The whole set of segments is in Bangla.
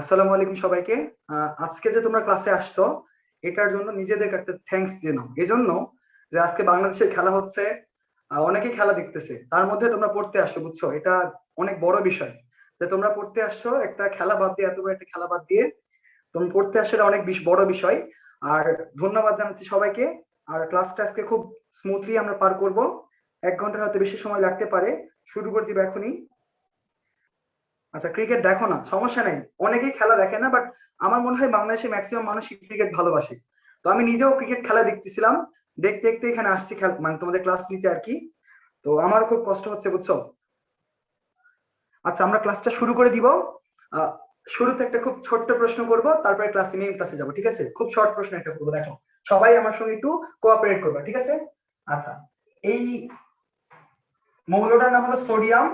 আসসালামু আলাইকুম সবাইকে। আজকে যে তোমরা ক্লাসে আসছো এটার জন্য নিজেদেরকে একটা থ্যাঙ্কস দিয়ে নাও। এজন্য যে আজকে বাংলাদেশের খেলা হচ্ছে, অনেকেই খেলা দেখতেছে, তার মধ্যে তোমরা পড়তে আসছো, বুঝছো? এটা অনেক বড় বিষয় যে তোমরা পড়তে আসছো, একটা খেলা বাদ দিয়ে, এত বড় একটা খেলা বাদ দিয়ে তুমি পড়তে আসছো, এটা অনেক বড় বিষয়। আর ধন্যবাদ জানাচ্ছি সবাইকে। আর ক্লাসটা আজকে খুব স্মুথলি আমরা পার করব। 1 ঘন্টার হয়তো বেশি সময় লাগতে পারে। শুরু করে দিবে এখনই। আচ্ছা, ক্রিকেট দেখো না, সমস্যা নেই। অনেকেই খেলা দেখে না, বাট আমার মনে হয় বাংলাদেশে ম্যাক্সিমাম মানুষই ক্রিকেট ভালোবাসে। তো আমি নিজেও ক্রিকেট খেলা দেখতেছিলাম, দেখতে দেখতে এখানে আসছি মানে তোমাদের ক্লাস নিতে আর কি। তো আমার খুব কষ্ট হচ্ছে, বুঝছো? আচ্ছা, আমরা ক্লাসটা শুরু করে দিব। আহ, শুরুতে একটা খুব ছোট্ট প্রশ্ন করব, তারপরে মেইন ক্লাসে যাব, ঠিক আছে? খুব শর্ট প্রশ্ন একটা করবো, দেখো। সবাই আমার সঙ্গে একটু কোঅপারেট করবে, ঠিক আছে? আচ্ছা, এই মৌলটার নাম হলো সোডিয়াম।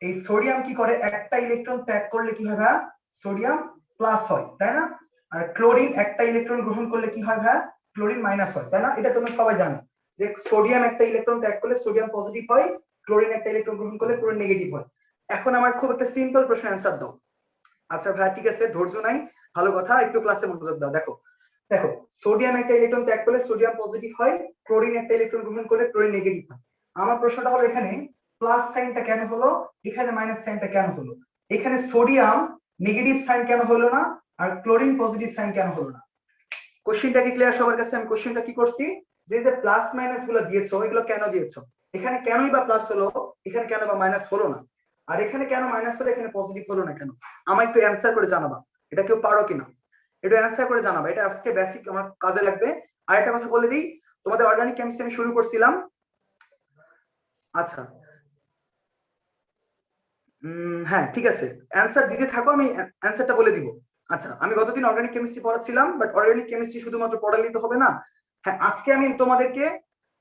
এই সোডিয়াম কি করে, একটা ইলেকট্রন ত্যাগ করলে কি হয় ভাইয়া? সোডিয়াম প্লাস হয়, তাই না? আর ক্লোরিন একটা ইলেকট্রন গ্রহণ করলে কি হয় ভাইয়া? ক্লোরিন মাইনাস হয়, তাই না? এটা তোমরা সবাই জানো যে সোডিয়াম একটা ইলেকট্রন ত্যাগ করলে সোডিয়াম পজিটিভ হয়, ক্লোরিন একটা ইলেকট্রন গ্রহণ করলে ক্লোরিন নেগেটিভ হয়। এখন আমার খুব একটা সিম্পল প্রশ্ন অ্যান্সার দাও। আচ্ছা ভাইয়া, ঠিক আছে, ধৈর্য নাই, ভালো কথা, একটু ক্লাসে মনোযোগ দাও। দেখো দেখো, সোডিয়াম একটা ইলেকট্রন ত্যাগ করলে সোডিয়াম পজিটিভ হয়, ক্লোরিন একটা ইলেকট্রন গ্রহণ করলে ক্লোরিন নেগেটিভ হয়। আমার প্রশ্নটা হলো, এখানে প্লাস সাইনটা কেন হলো, এখানে মাইনাস সাইনটা কেন হলো? এখানে সোডিয়াম নেগেটিভ সাইন কেন হলো না, আর ক্লোরিন পজিটিভ সাইন কেন হলো না? কোশ্চেনটা কি ক্লিয়ার সবার কাছে? আমি কোশ্চেনটা কি করছি, যে যে প্লাস মাইনাস গুলো দিয়েছো, এগুলো কেন দিয়েছো? এখানে কেনই বা প্লাস হলো, এখানে কেন বা মাইনাস হলো না? আর এখানে কেন মাইনাস হলো, এখানে পজিটিভ হলো না কেন? আমার একটু অ্যান্সার করে জানাবা। এটা কেউ পারো কিনা, একটু অ্যান্সার করে জানাবা। এটা আজকে বেসিক আমার কাজে লাগবে। আর একটা কথা বলে দিই, তোমাদের অর্গানিক কেমিস্ট্রি আমি শুরু করছিলাম। আচ্ছা, হ্যাঁ ঠিক আছে, অ্যান্সার দিতে থাকো, আমি অ্যান্সারটা বলে দিব। আচ্ছা, আমি গতদিন অর্গানিক কেমিস্ট্রি পড়াচ্ছিলাম, বাট অর্গানিক কেমিস্ট্রি শুধুমাত্র পড়ালেই তো হবে না। হ্যাঁ, আজকে আমি তোমাদেরকে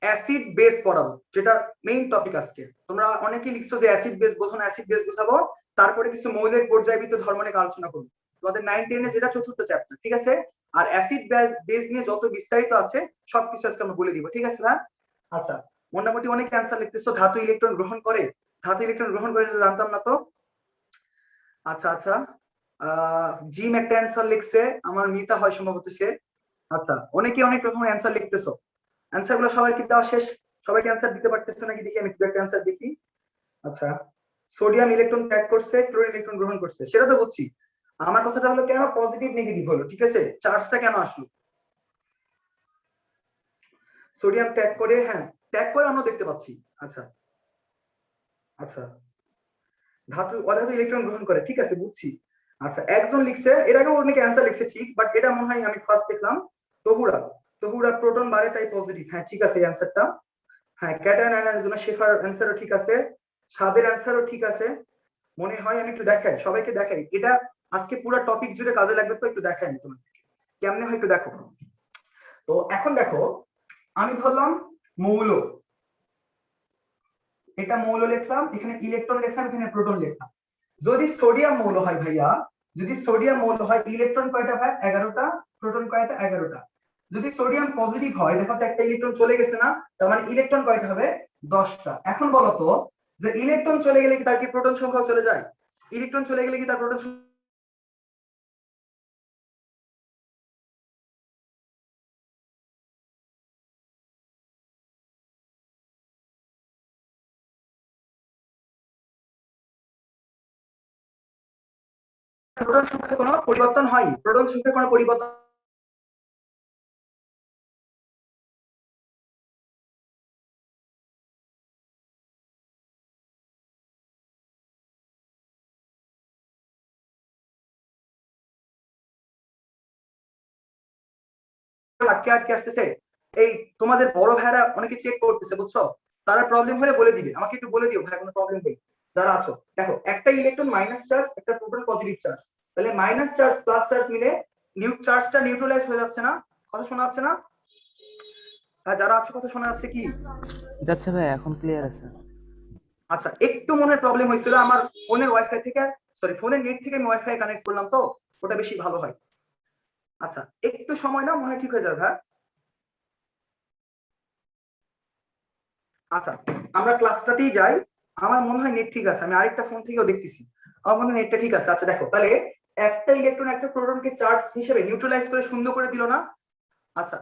অ্যাসিড বেস পড়াবো, যেটা মেইন টপিক আজকে। তোমরা অনেকেই লিখছো যে অ্যাসিড বেস বোঝো না, অ্যাসিড বেস বোঝাবো, তারপরে কিছু মৌলের পর্যায়বৃত্ত ধর্ম নিয়ে আলোচনা করবো। তোমাদের 9-10 যেটা চতুর্থ চ্যাপ্টার, ঠিক আছে? আর অ্যাসিড বেস নিয়ে যত বিস্তারিত আছে সবকিছু আজকে আমরা বলে দিব, ঠিক আছে ভাই? আচ্ছা, মোটামুটি অনেক অ্যান্সার লিখতেছো ধাতু ইলেকট্রন গ্রহণ করে। ধাতু ইলেকট্রন গ্রহণ করে এটা জানতাম না তো। আচ্ছা আচ্ছা, জিম একটা অ্যান্সার লিখছে, আমার মিতা হয় সম্ভবত সে। আচ্ছা, অনেকে অনেক রকমের অ্যান্সার লিখতেছো। অ্যান্সার গুলো সবার কি দেওয়া শেষ? সবাইকে অ্যান্সার দিতে পারতেছো নাকি দেখি, আমি দু একটা অ্যান্সার দেখি। আচ্ছা, সোডিয়াম ইলেকট্রন ত্যাগ করছে, ক্লোরিন ইলেকট্রন গ্রহণ করছে, সেটা তো বুঝছি। আমার কথাটা হলো কেন পজিটিভ নেগেটিভ হলো, ঠিক আছে? চার্জটা কেন আসলো? সোডিয়াম ত্যাগ করে, হ্যাঁ, ত্যাগ করে আমরা দেখতে পাচ্ছি। আচ্ছা আচ্ছা, ধাতু অধাতু ইলেকট্রন গ্রহণ করে, ঠিক আছে, বুঝছি। আচ্ছা, একজন লিখছে, এর আগে অনেকে অ্যান্সার লিখছে ঠিক, বাট এটা মনে হয় আমি ফার্স্ট দেখলাম। তহুরা, তহুরা প্রোটন বাড়ে তাই পজিটিভ, হ্যাঁ ঠিক আছে এই অ্যান্সারটা। হ্যাঁ, ক্যাটায়ন আয়নের জন্য শেফার অ্যান্সারও ঠিক আছে, স্বাদের অ্যান্সারও ঠিক আছে মনে হয়। আমি একটু দেখাই, সবাইকে দেখাই, এটা আজকে পুরো টপিক জুড়ে কাজে লাগবে, তো একটু দেখাই আমি তোমাকে কেমনে হয়, একটু দেখো। তো এখন দেখো, আমি ধরলাম মৌল, এটা মৌল লিখলাম, এখানে ইলেকট্রন লিখলাম, এখানে প্রোটন লিখলাম। যদি সোডিয়াম মৌল হয় ভাইয়া, যদি সোডিয়াম মৌল হয়, ইলেকট্রন কয়টা ভাই? 11টা। প্রোটন কয়টা? 11টা। যদি সোডিয়াম পজিটিভ হয়, দেখো তো একটা ইলেকট্রন চলে গেছে না, তার মানে ইলেকট্রন কয়টা হবে? 10টা। এখন বলো তো, যে ইলেকট্রন চলে গেলে কি তার কি প্রোটন সংখ্যাও চলে যায়? ইলেকট্রন চলে গেলে কি তার প্রোটন প্রোটন সংখ্যার কোনো পরিবর্তন হয়নি, প্রোটন সংখ্যার কোনো পরিবর্তন আটকে আটকে আসতেছে। এই তোমাদের বড় ভাইরা অনেকে চেক করতেছে, বুঝছো? তারা প্রবলেম হলে বলে দিবে আমাকে, একটু বলে দিও ভাই কোনো প্রবলেম নেই যারা আছো। দেখো, একটা ইলেকট্রন মাইনাস চার্জ, একটা প্রোটন পজিটিভ চার্জ, তাহলে মাইনাস চার্জ প্লাস চার্জ মিলে চার্জটা নিউট্রালাইজ হয়ে যাচ্ছে না? কথা শোনা যাচ্ছে না? হ্যাঁ, যারা আছো কথা শোনা যাচ্ছে কি? যাচ্ছে ভাই, এখন ক্লিয়ার আছে। আচ্ছা, একটু মনে হয় প্রবলেম হয়েছিল আমার ফোনের ওয়াইফাই থেকে, সরি ফোনের নেট থেকে আমি ওয়াইফাই কানেক্ট করলাম, তো ওটা বেশি ভালো হয়। আচ্ছা, একটু সময় না, মনে হয় ঠিক হয়ে যাবে। হ্যাঁ, আচ্ছা, আমরা ক্লাসটাতেই যাই। আমার মনে হয় নেট ঠিক আছে, আমি আরেকটা ফোন থেকেও দেখতেছি, আমার মনে হয় নেটটা ঠিক আছে। আচ্ছা দেখো, তাহলে একটা ইলেকট্রন একটা প্রোটনকে চার্জ হিসেবে নিউট্রালাইজ করে শূন্য করে দিল না। আচ্ছা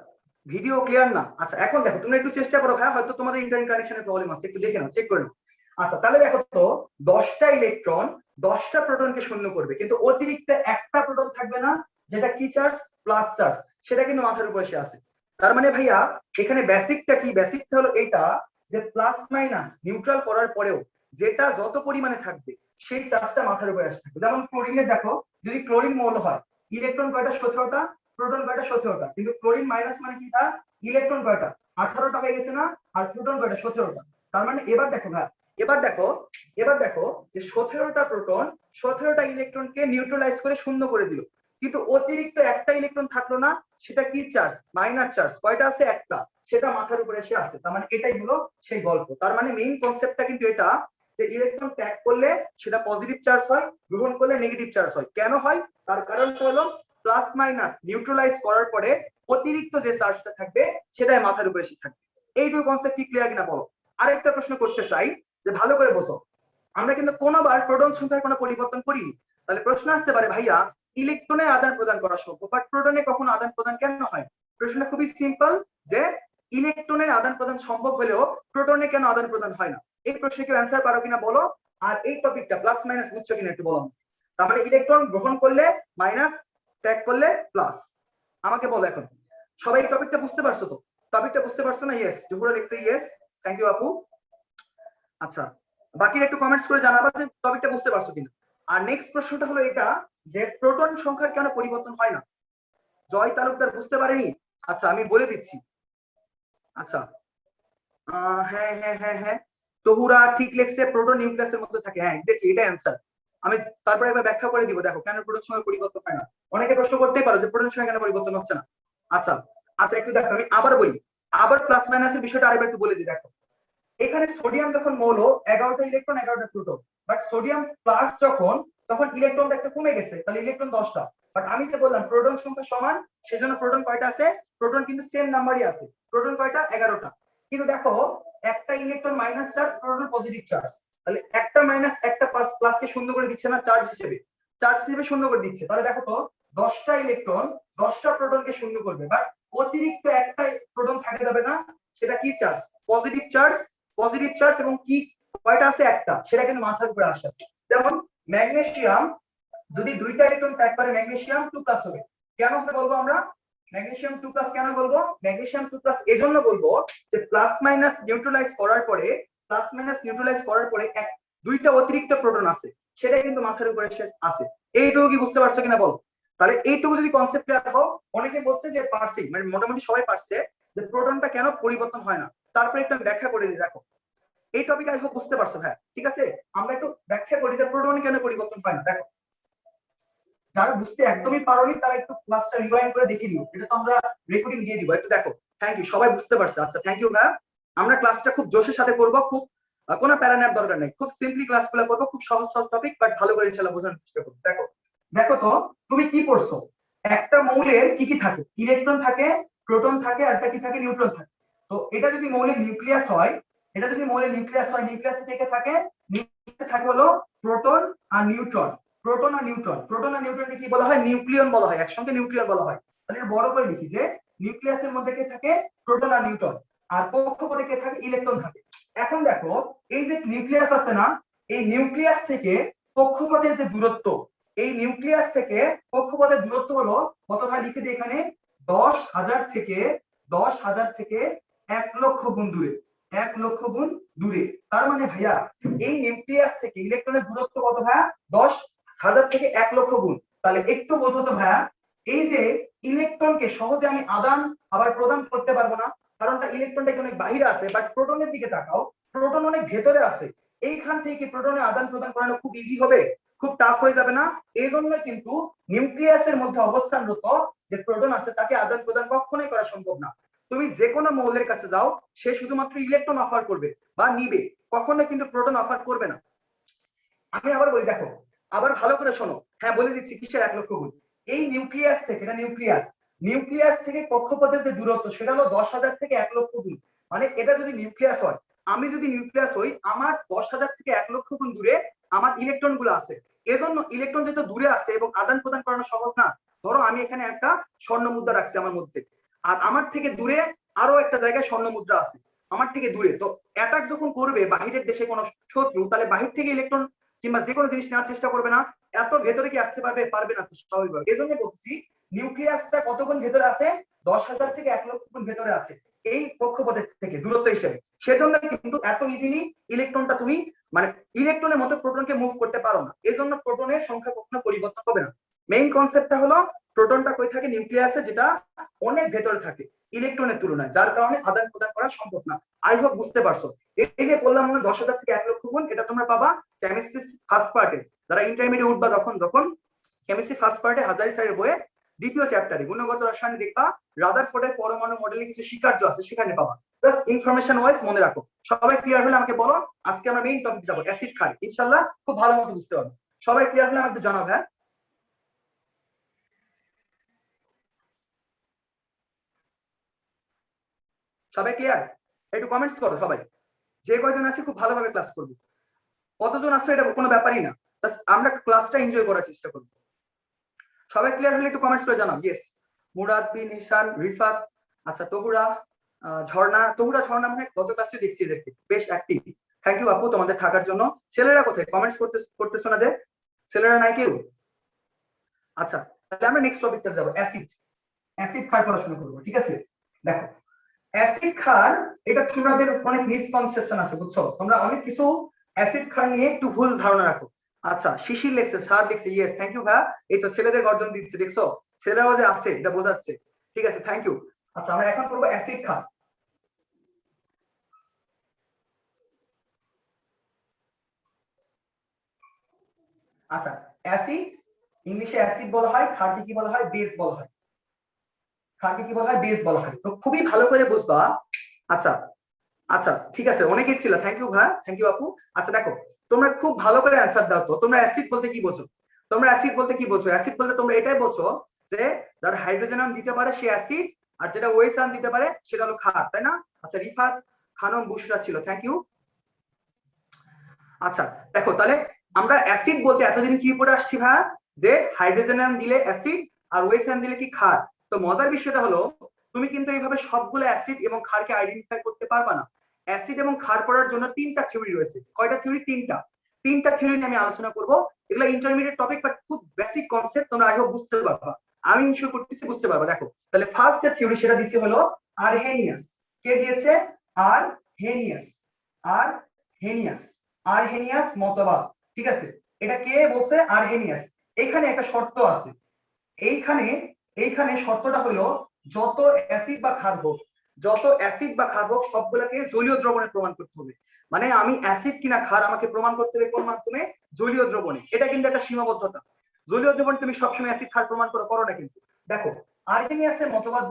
ভিডিও ক্লিয়ার না? আচ্ছা এখন দেখো তোমরা একটু চেষ্টা করো, হ্যাঁ হয়তো তোমাদের ইন্টারনেট কানেকশনের প্রবলেম আছে, একটু দেখে নাও, চেক করে নাও। আচ্ছা তাহলে দেখো তো 10টা ইলেকট্রন 10টা প্রোটনকে শূন্য করবে, কিন্তু অতিরিক্ত একটা প্রোটন থাকবে না যেটা কি চার্জ, প্লাস চার্জ, সেটা কিন্তু মাথার উপর এসে আছে। তার মানে ভাইয়া এখানে বেসিকটা কি, বেসিকটা হলো এটা যে প্লাস মাইনাস নিউট্রাল করার পরেও যেটা যত পরিমাণে থাকবে সেই চার্জটা মাথার উপরে আসে থাকবে। যেমন ক্লোরিনের দেখো, যদি ক্লোরিন মৌল হয় ইলেকট্রন কয়টা, 17টা, প্রোটন কয়টা, 17টা, কিন্তু ক্লোরিন মাইনাস মানে কি, তা ইলেকট্রন কয়টা, 18টা হয়ে গেছে না, আর প্রোটন কয়টা, 17টা। তার মানে এবার দেখো ভাই, এবার দেখো যে 17টা প্রোটন 17টা ইলেকট্রনকে নিউট্রালাইজ করে শূন্য করে দিল, কিন্তু অতিরিক্ত একটা ইলেকট্রন থাকলো না, সেটা কি চার্জ, মাইনাস চার্জ, কয়টা আছে, একটা, সেটা মাথার উপরে এসে আছে। তার মানে এটাই হলো সেই গল্প। তার মানে মেইন কনসেপ্টটা কিন্তু এটা যে ইলেকট্রন ত্যাগ করলে সেটা পজিটিভ চার্জ হয়, গ্রহণ করলে নেগেটিভ চার্জ হয়। কেন হয়, তার কারণটা হলো প্লাস মাইনাস নিউট্রালাইজ করার পরে অতিরিক্ত যে চার্জটা থাকবে সেটাই মাথার উপরে এসে থাকবে। এইটুকু কনসেপ্ট কি ক্লিয়ার কিনা বলো? আরেকটা প্রশ্ন করতে চাই, যে ভালো করে বোঝো, আমরা কিন্তু কোনোবার প্রোটন সংখ্যার কোনো পরিবর্তন করিনি। তাহলে প্রশ্ন আসতে পারে ভাইয়া ইলেকট্রনের আদান প্রদান করা সম্ভব, বাট প্রোটনে কখনো আদান প্রদান কেন হয়? প্রশ্নটা খুবই সিম্পল, যে ইলেকট্রনের আদান প্রদান সম্ভব হলেও প্রোটনে কেন আদান প্রদান হয় না? এই প্রশ্নে কেউ অ্যান্সার পারো কিনা বলো। আর এই টপিকটা প্লাস মাইনাস বুঝছো কিনা একটু বলো। তার মানে ইলেকট্রন গ্রহণ করলে মাইনাস, ত্যাগ করলে প্লাস। আমাকে বলো এখন, সবাই টপিকটা বুঝতে পারছো তো? টপিকটা বুঝতে পারছো না? ইয়েস, জুহুরা লিখছে ইয়েস, থ্যাংক ইউ আপু। আচ্ছা বাকিরা একটু কমেন্টস করে জানাবা যে টপিকটা বুঝতে পারছো কিনা। আর নেক্সট প্রশ্নটা হলো এটা, যে প্রোটন সংখ্যার কেন পরিবর্তন হয় না? জয় তালুকদার বুঝতে পারেনি? আচ্ছা আমি বলে দিচ্ছি। আচ্ছা হ্যাঁ হ্যাঁ হ্যাঁ হ্যাঁ, তহুরা ঠিক লিখছে, প্রোটন নিউক্লিয়াসের মধ্যে থাকে, হ্যাঁ এক্স্যাক্টলি এটাই অ্যান্সার। আমি তারপরে এবার ব্যাখ্যা করে দিব, দেখো কেন প্রোটন সংখ্যার পরিবর্তন হয় না। অনেকে প্রশ্ন করতেই পারো যে প্রোটন সংখ্যা কেন পরিবর্তন হচ্ছে না। আচ্ছা আচ্ছা একটু দেখো, আমি আবার বলি, আবার প্লাস মাইনাসের বিষয়টা আরেকবার একটু বলে দিই। দেখো এখানে সোডিয়াম যখন মৌল 11টা ইলেকট্রন 11টা প্রোটন, বাট সোডিয়াম প্লাস যখন, তখন ইলেকট্রনটা একটা কমে গেছে, তাহলে ইলেকট্রন 10টা। বাট আমি যে বললাম প্রোটন সংখ্যা সমান, সেজন্য প্রোটন কয়টা আছে, প্রোটন কিন্তু সেম নাম্বারই আছে, প্রোটন কয়টা, 11টা। কিন্তু দেখো একটা electron minus charge, proton positive charge, তাহলে একটা মাইনাস একটা প্লাস কে শূন্য করে দিচ্ছে না, চার্জ হিসেবে শূন্য করে দিচ্ছে। তাহলে দেখো তো 10টা ইলেকট্রন 10টা প্রোটনকে শূন্য করবে, বাট অতিরিক্ত একটা প্রোটন থাকে যাবে না, সেটা কি চার্জ, পজিটিভ চার্জ, এবং কি কয়টা আছে, একটা, সেটা কিন্তু মাথার উপরে আসে আছে। যেমন ম্যাগনেসিয়াম যদি 2টা ইলেকট্রন ত্যাগ করে ম্যাগনেসিয়াম 2+ হবে। কেন হবে বলবো আমরা, ম্যাগনেসিয়াম 2+ কেন বলবো, ম্যাগনেসিয়াম 2+ এজন্য বলবো যে প্লাস মাইনাস নিউট্রালাইজ করার পরে, দুইটা অতিরিক্ত প্রোটন আছে, সেটা কিন্তু মাথার উপরে আছে। এইটুকু কি বুঝতে পারছো কিনা বলো? তাহলে এইটুকু যদি কনসেপ্ট ক্লিয়ার হও, অনেকে বলছে যে পারছি, মানে মোটামুটি সবাই পারছে যে প্রোটনটা কেন পরিবর্তন হয় না। তারপরে একটু ব্যাখ্যা করে দিই। দেখো এই টপিক আই হোপ বুঝতে পারছো, হ্যাঁ ঠিক আছে। আমরা একটু ব্যাখ্যা করি যে প্রোটন কেন পরিবর্তন হয় না। দেখো যারা বুঝতে একদমই পারোনি তারা একটু ক্লাসটা রিওয়াইন্ড করে দেখে নিও, এটা তো আমরা রেকর্ডিং দিয়ে দিব, একটু দেখো। থ্যাংক ইউ, সবাই বুঝতে পারছে, আচ্ছা থ্যাংক ইউ ভাই। আমরা ক্লাসটা খুব জোশের সাথে করব, খুব কোনো প্যারা নেওয়ার দরকার নেই, খুব সিম্পলি ক্লাসগুলো করব, খুব সহজ সহজ টপিক, বাট ভালো করে ইনশাআল্লাহ বোঝানোর চেষ্টা করব। দেখো দেখো তো তুমি কি পড়ছো, একটা মৌলের কি কি থাকে, ইলেকট্রন থাকে, প্রোটন থাকে, আর কি থাকে, নিউট্রন থাকে। তো এটা যদি মৌলের নিউক্লিয়াস হয়, নিউক্লিয়াসে কে থাকে, নিউক্লিয়াসে থাকে হলো প্রোটন আর নিউট্রন। প্রোটন আর নিউট্রনকে কি বলা হয়, নিউক্লিয়ন বলা হয়, একসঙ্গে নিউক্লিয়ন বলা হয়। তাহলে বড় করে লিখি যে নিউক্লিয়াসের মধ্যে কে থাকে, প্রোটন আর নিউট্রন, আর কক্ষপথে কে থাকে, ইলেকট্রন থাকে। এখন দেখো এই যে নিউক্লিয়াস আছে না, এই নিউক্লিয়াস থেকে কক্ষপথের যে দূরত্ব, এই নিউক্লিয়াস থেকে কক্ষপথের দূরত্ব হলো কত ভাই, লিখে দিই এখানে 10,000 থেকে 1,00,000 গুণ দূরে, 1,00,000 গুণ দূরে। তার মানে ভাইয়া এই নিউক্লিয়াস থেকে ইলেকট্রনের দূরত্ব কত ভাইয়া, 10,000 থেকে 1,00,000 গুণ। তাহলে একটু বোঝো তো ভাইয়া, এই যে ইলেকট্রনকে সহজে আমি আদান আবার প্রদান করতে পারবো না, কারণটা ইলেকট্রনটা অনেক বাহিরে আছে, বাট প্রোটনের দিকে তাকাও, প্রোটন অনেক ভেতরে আছে। এইখান থেকে প্রোটনের আদান প্রদান করানো খুব ইজি হবে, খুব টাফ হয়ে যাবে না। এই জন্য কিন্তু নিউক্লিয়াসের মধ্যে অবস্থানরত যে প্রোটন আছে তাকে আদান প্রদান কখনোই করা সম্ভব না। তুমি যে কোনো মৌলের কাছে যাও, সে শুধুমাত্র ইলেকট্রন অফার করবে বা নিবে, কখনো কিন্তু প্রোটন অফার করবে না। আমি আবার বলি, দেখো আবার ভালো করে শোনো, হ্যাঁ বলে দিচ্ছি কিসের 1,00,000 গুণ। এই নিউক্লিয়াস থেকে, এটা নিউক্লিয়াস থেকে কক্ষপথের যে দূরত্ব সেটা হলো 10,000 থেকে 1,00,000 গুণ। মানে এটা যদি নিউক্লিয়াস হয়, আমি যদি নিউক্লিয়াস হই, আমার 10,000 থেকে 1,00,000 গুণ দূরে আমার ইলেকট্রন গুলো আছে। এজন্য ইলেকট্রন যেহেতু দূরে আছে এবং আদান প্রদান করানো সহজ না। ধরো আমি এখানে একটা স্বর্ণ মুদ্রা রাখছি আমার মধ্যে, আর আমার থেকে দূরে আরো একটা জায়গায় স্বর্ণ মুদ্রা আছে আমার থেকে দূরে। তো অ্যাটাক যখন করবে বাহিরের দেশে কোনো শত্রু, তাহলে বাহির থেকে ইলেকট্রন কিংবা যে কোনো জিনিস নেওয়ার চেষ্টা করবে না। এত ভেতরে কি আসতে পারবে? পারবে না, স্বাভাবিকভাবে। এই জন্য বলছি নিউক্লিয়াসটা কত গুণ ভেতরে আছে? 10,000 থেকে 1,00,000 গুণ ভেতরে আছে এই কক্ষপথের থেকে দূরত্ব হিসেবে। সেজন্য কিন্তু এত ইজিলি ইলেকট্রনটা তুমি মানে ইলেকট্রনের মতো প্রোটনকে মুভ করতে পারো না। এই জন্য প্রোটনের সংখ্যা কখনো পরিবর্তন হবে না। মেইন কনসেপ্টটা হলো প্রোটনটা কই থাকে? নিউক্লিয়াসে, যেটা অনেক ভেতরে থাকে ইলেকট্রনের তুলনায়, যার কারণে আদান প্রদান করা সম্ভব না। আই হোপ বুঝতে পারছো। এই যে বললাম মনে 10,000 থেকে 1,00,000 গুণ, এটা তোমরা পাবা কেমিস্ট্রি ফার্স্ট পার্টে, যারা ইন্টারমিডিয়েট উঠবা তখন কেমিস্ট্রি ফার্স্ট পার্টে হাজারি স্যারের বইয়ে দ্বিতীয় চ্যাপ্টারে গুণগত রসায়ন দেখবা রাদারফোর্ডের পরমাণু মডেলে কিছু স্বীকার্য আছে, সেখানে পাবা। জাস্ট ইনফরমেশন ওয়াইজ মনে রাখো। সবাই ক্লিয়ার হলে আমাকে বলো। আজকে আমরা মেইন টপিক যাবো অ্যাসিড ক্ষার, ইনশাআল্লাহ খুব ভালো মতো বুঝতে পারবো। সবাই ক্লিয়ার হলে আমাকে জানাও। হ্যাঁ, সবাই ক্লিয়ার? একটু কমেন্টস করো সবাই। যে কয়জন আছে খুব ভালোভাবে ক্লাস করবো। কতজন আসছে এটা কোনো ব্যাপারই না, জাস্ট আমরা ক্লাসটা এনজয় করার চেষ্টা করবো। সবাই ক্লিয়ার হলে একটু কমেন্টস করে জানাও। ইয়েস, মুরাদ বিন ইহসান, রিফাত, আচ্ছা তহুরা, ঝর্ণা, ঝর্ণা মানে গত ক্লাসে দেখছি এদেরকে বেশ অ্যাক্টিভ। থ্যাংক ইউ আপু তোমাদের থাকার জন্য। ছেলেরা কোথায়? কমেন্টস করতে শোনা যায়, ছেলেরা নাই কেউ? আচ্ছা, তাহলে আমরা নেক্সট টপিকটা যাবো, অ্যাসিড। অ্যাসিড ক্ষার পড়াশোনা করবো, ঠিক আছে? দেখো, অ্যাসিড ক্ষার, এটা তোমাদের অনেক মিসকনসেপশন আছে, বুঝছো? তোমরা অনেক কিছু অ্যাসিড ক্ষার নিয়ে একটু ভুল ধারণা রাখো। আচ্ছা, শিশির লেখছে, সাদ লিখছে, ইয়েস থ্যাংক ইউ ভাইয়া। এই তো ছেলেদের গর্জন দিচ্ছে, দেখছো ছেলেরাও যে আছে এটা বোঝাচ্ছে। ঠিক আছে, থ্যাংক ইউ। আচ্ছা, আমরা এখন করবো অ্যাসিড ক্ষার। আচ্ছা, অ্যাসিড, ইংলিশে অ্যাসিড বলা হয়, ক্ষারকে কি বলা হয়? বেস বলা হয়। ক্ষারকে কি বলা হয়? বেস বলা হয়। তো খুবই ভালো করে বুঝবা। আচ্ছা আচ্ছা, ঠিক আছে, অনেকেই ছিল, থ্যাংক ইউ ভাই, থ্যাংক ইউ আপু। আচ্ছা দেখো, তোমরা খুব ভালো করে অ্যান্সার দাও তো। তোমরা অ্যাসিড বলতে কি বোঝো? তোমরা অ্যাসিড বলতে কি বোঝো? অ্যাসিড বলতে তোমরা এটাই বোঝো যে যার হাইড্রোজেন আয়ন দিতে পারে সে অ্যাসিড, আর যেটা ওএইচ আয়ন দিতে পারে সেটা হলো ক্ষার, তাই না? আচ্ছা, রিফাত খানম বুশরা ছিল, থ্যাংক ইউ। আচ্ছা দেখো, তাহলে আমরা অ্যাসিড বলতে এতদিন কি পড়ে আসছি ভাই? যে হাইড্রোজেন আয়ন দিলে অ্যাসিড আর ওএইচ আয়ন দিলে কি? ক্ষার। তো মজার বিষয়টা হলো তুমি কিন্তু এইভাবে সবগুলো অ্যাসিড এবং ক্ষারকে আইডেন্টিফাই করতে পারবা না। অ্যাসিড এবং ক্ষার পড়ার জন্য তিনটা থিওরি রয়েছে। কয়টা থিওরি? তিনটা থিওরি নিয়ে আমি আলোচনা করব। এগুলো ইন্টারমিডিয়েট টপিক, বাট খুব বেসিক কনসেপ্ট, তোমরা আই হোপ বুঝতে পারবা। আমি ইনশিওর করতেছি বুঝতে পারবা। দেখো, তাহলে ফার্স্ট যে থিওরি সেটা দিছে হলো আরহেনিয়াস। কে দিয়েছে? আরহেনিয়াস। আরহেনিয়াস, আরহেনিয়াস মতবাদ, ঠিক আছে? এটা কে বলছে? আরহেনিয়াস। এখানে একটা শর্ত আছে। এইখানে এইখানে শর্তটা হলো যত অ্যাসিড বা ক্ষার হোক, সবগুলোকে জলীয় দ্রবণে প্রমাণ করতে হবে। মানে আমি অ্যাসিড কিনা ক্ষার আমাকে প্রমাণ করতে হবে কোন মাধ্যমে? জলীয় দ্রবণে। এটা কিন্তু একটা সীমাবদ্ধতা। জলীয় দ্রবণ তুমি সবসময় অ্যাসিড ক্ষার প্রমাণ করো না কিন্তু। দেখো, আরহেনিয়াসের মতবাদ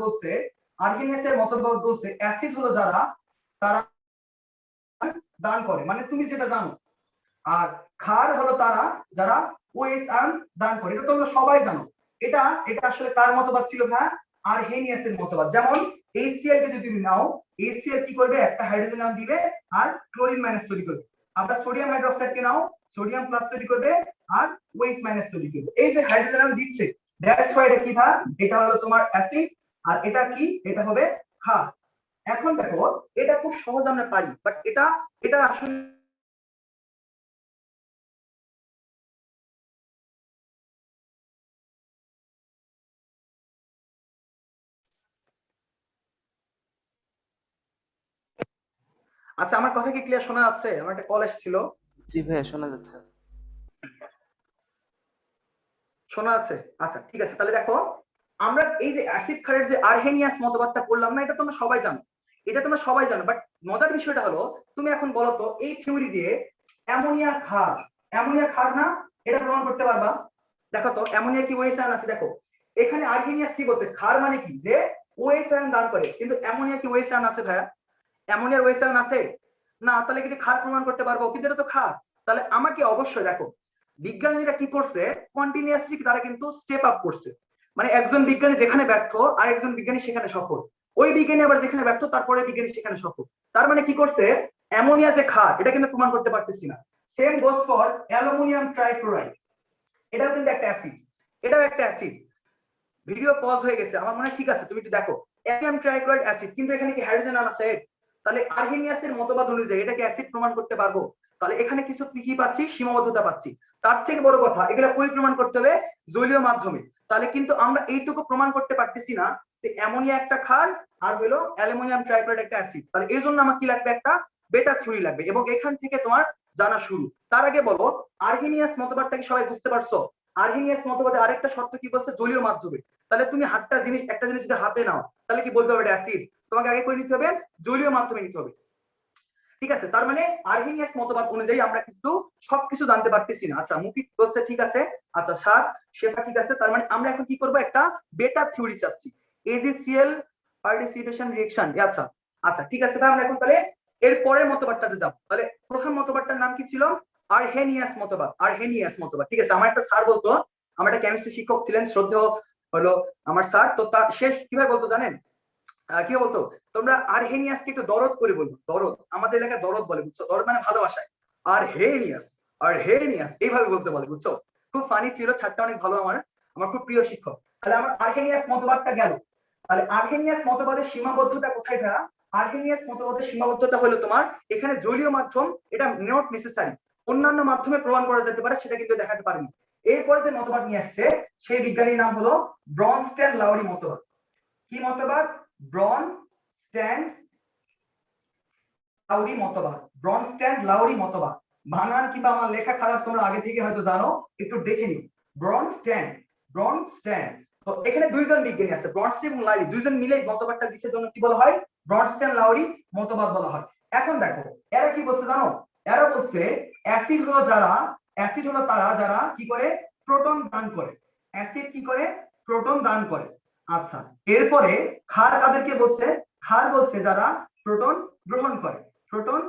বলছে অ্যাসিড হলো যারা তারা দান করে, মানে তুমি যেটা জানো। আর ক্ষার হলো তারা যারা ওএইচ আয়ন দান করে। এটা তোমরা সবাই জানো। এটা এটা আসলে কার মতবাদ ছিল ভাই? আরহেনিয়াসের মতবাদ। যেমন HCl কে যদি তুমি নাও, HCl কি করবে? একটা হাইড্রোজেন আয়ন দিবে আর ক্লোরিন মাইনাস তৈরি করবে। আবার সোডিয়াম হাইড্রোক্সাইড কে নাও, সোডিয়াম প্লাস তৈরি করবে আর ওএইচ মাইনাস তৈরি করবে। এই যে হাইড্রোজেন আয়ন দিচ্ছে, দ্যাটস হোয়াই এটা কি ভাই? এটা হলো তোমার অ্যাসিড। আর এটা কি? এটা হবে ক্ষার। এখন দেখো, এটা খুব সহজ আমরা পারি, বাট এটা এটা আসলে আচ্ছা, আমার কথা কি ক্লিয়ার শোনা যাচ্ছে? আমার একটা কল এসেছিল। জি ভাইয়া, শোনা যাচ্ছে। শোনা যাচ্ছে? আচ্ছা ঠিক আছে, তাহলে দেখো, আমরা এই যে অ্যাসিড ক্ষারের যে আরহেনিয়াস মতবাদটা পড়লাম না, এটা তোমরা সবাই জানো। বাট মজার বিষয়টা হলো, তুমি এখন বলো তো এই থিওরি দিয়ে অ্যামোনিয়া ক্ষার না, এটা প্রমাণ করতে পারবা? দেখো তো, অ্যামোনিয়া কি ওএইচ আয়ন আছে? দেখো, এখানে আরহেনিয়াস কি বলছে? ক্ষার মানে কি? যে ওএইচ আয়ন দান করে। কিন্তু অ্যামোনিয়া কি ওএইচ আয়ন আছে ভাইয়া? অ্যামোনিয়ার ওএইচ আয়ন আছে না, তাহলে কি ক্ষার প্রমাণ করতে পারবো? কিন্তু এটা তো ক্ষার। তাহলে আমাকে অবশ্যই, দেখো বিজ্ঞানীরা কি করছে, কন্টিনিউয়াসলি তারা কিন্তু স্টেপ আপ করছে। মানে একজন বিজ্ঞানী যেখানে ব্যর্থ আর একজন বিজ্ঞানী সেখানে সফল, ওই বিজ্ঞানী আবার যেখানে ব্যর্থ তারপরে বিজ্ঞানী সেখানে সফল। তার মানে কি করছে? অ্যামোনিয়া যে ক্ষার, এটা কিন্তু প্রমাণ করতে পারতেছি না। Same goes for aluminium trichloride. এটাও কিন্তু একটা অ্যাসিড, এটাও একটা অ্যাসিড। ভিডিও পজ হয়ে গেছে, আমার মনে হয় ঠিক আছে, তুমি একটু দেখো। অ্যামিয়াম ট্রাইক্লোরাইড অ্যাসিড, কিন্তু এখানে কি হাইড্রোজেন আছে? তাহলে আর্হেনিয়াসের মতবাদ অনুযায়ী এটাকে অ্যাসিড প্রমাণ করতে পারবো? তাহলে এখানে কিছু কি পাচ্ছি? সীমাবদ্ধতা পাচ্ছি। তার থেকে বড় কথা, এগুলা কই প্রমাণ করতে হবে? জলীয় মাধ্যমে। তাহলে কিন্তু আমরা এইটুকু প্রমাণ করতে পারতেছি না যে অ্যামোনিয়া একটা ক্ষার আর হলো অ্যালুমিনিয়াম ট্রাইক্লোরাইড একটা অ্যাসিড। তাহলে এই জন্য আমার কি লাগবে? একটা বেটা থিওরি লাগবে, এবং এখান থেকে তোমার জানা শুরু। তার আগে বলো, আর্হেনিয়াস মতবাদটা কি সবাই বুঝতে পারছো? আর্হেনিয়াস মতবাদে আরেকটা শর্ত কি বলছে? জলীয় মাধ্যমে। তাহলে তুমি একটা জিনিস যদি হাতে নাও, তাহলে কি বলতে হবে এটা অ্যাসিড? তোমাকে আগে করে নিতে হবে জলীয় মাধ্যমে নিতে হবে। ঠিক আছে, তার মানে আর্হেনিয়াস মতবাদ অনুযায়ী আমরা কিন্তু সবকিছু জানতে পারতেছি না। আচ্ছা, মুফিদ বলছে ঠিক আছে, আচ্ছা স্যার শেফা ঠিক আছে। তার মানে আমরা এখন কি করব? একটা বেটা থিওরি চাচ্ছি, এজিসিএল পার্টিসিপেশন রিঅ্যাকশন। আচ্ছা আচ্ছা ঠিক আছে ভাই, আমরা এখন তাহলে এর পরের মতবাদটাতে যাব। তাহলে প্রথম মতবাদটার নাম কি ছিল? আর্হেনিয়াস মতবাদ। আর্হেনিয়াস মতবাদ, ঠিক আছে। আমার একটা স্যার বলতো, আমার একটা কেমিস্ট্রি শিক্ষক ছিলেন, শ্রদ্ধেয় হলো আমার স্যার, তো তা শেষ কিভাবে বলতো জানেন? কি বলতো, তোমরা আর্হেনিয়াসকে একটু দরদ করে বলবো। দরদ, আমাদের এলাকায় দরদ বলে, বুঝছো? দরদ মানে ভালোবাসায়। আর্হেনিয়াস, আর্হেনিয়াস এইভাবে বলতে বলে, বুঝছো? খুব ফানি ছিল, ছাত্রটা অনেক ভালো, আমার আমার খুব প্রিয় শিক্ষক। তাহলে আমার আর্হেনিয়াস মতবাদটা গেল। তাহলে আর্হেনিয়াস মতবাদের সীমাবদ্ধতা কোথায় ভাইয়া? আর্হেনিয়াস মতবাদের সীমাবদ্ধতা হলো তোমার এখানে জলীয় মাধ্যম, এটা নট নেসেসারি, অন্যান্য মাধ্যমে প্রমাণ করা যেতে পারে, সেটা কিন্তু দেখাতে পারেনি। এরপরে যে মতবাদ নিয়ে আসছে সেই বিজ্ঞানীর নাম হলো ব্রনস্টেন লাউরি মতবাদ। কি মতবাদ? ব্রনস্ট্যান্ড লাউরি মতবাদ। ব্রনস্ট্যান্ড লাউরি মতবাদ, বানান কিংবা আমার লেখা খারাপ তোমরা আগে থেকে হয়তো জানো, একটু দেখে নিও। ব্রনস্ট্যান্ড, ব্রনস্ট্যান্ড। তো এখানে দুইজন বিজ্ঞানী আছে, ব্রনস্ট্যান্ড এবং লাউরি, দুইজন মিলে মতবাদটা দিছে, জন্য কি বলা হয়? ব্রনস্ট্যান্ড লাউরি মতবাদ বলা হয়। এখন দেখো এরা কি বলছে জানো? এরা বলছে অ্যাসিড হলো যারা, অ্যাসিড হলো তারা যারা কি করে? প্রোটন দান করে। অ্যাসিড কি করে? প্রোটন দান করে। আচ্ছা, এরপরে ক্ষার কাদেরকে বলছে? ক্ষার বলছে যারা প্রোটন গ্রহণ করে। প্রোটন,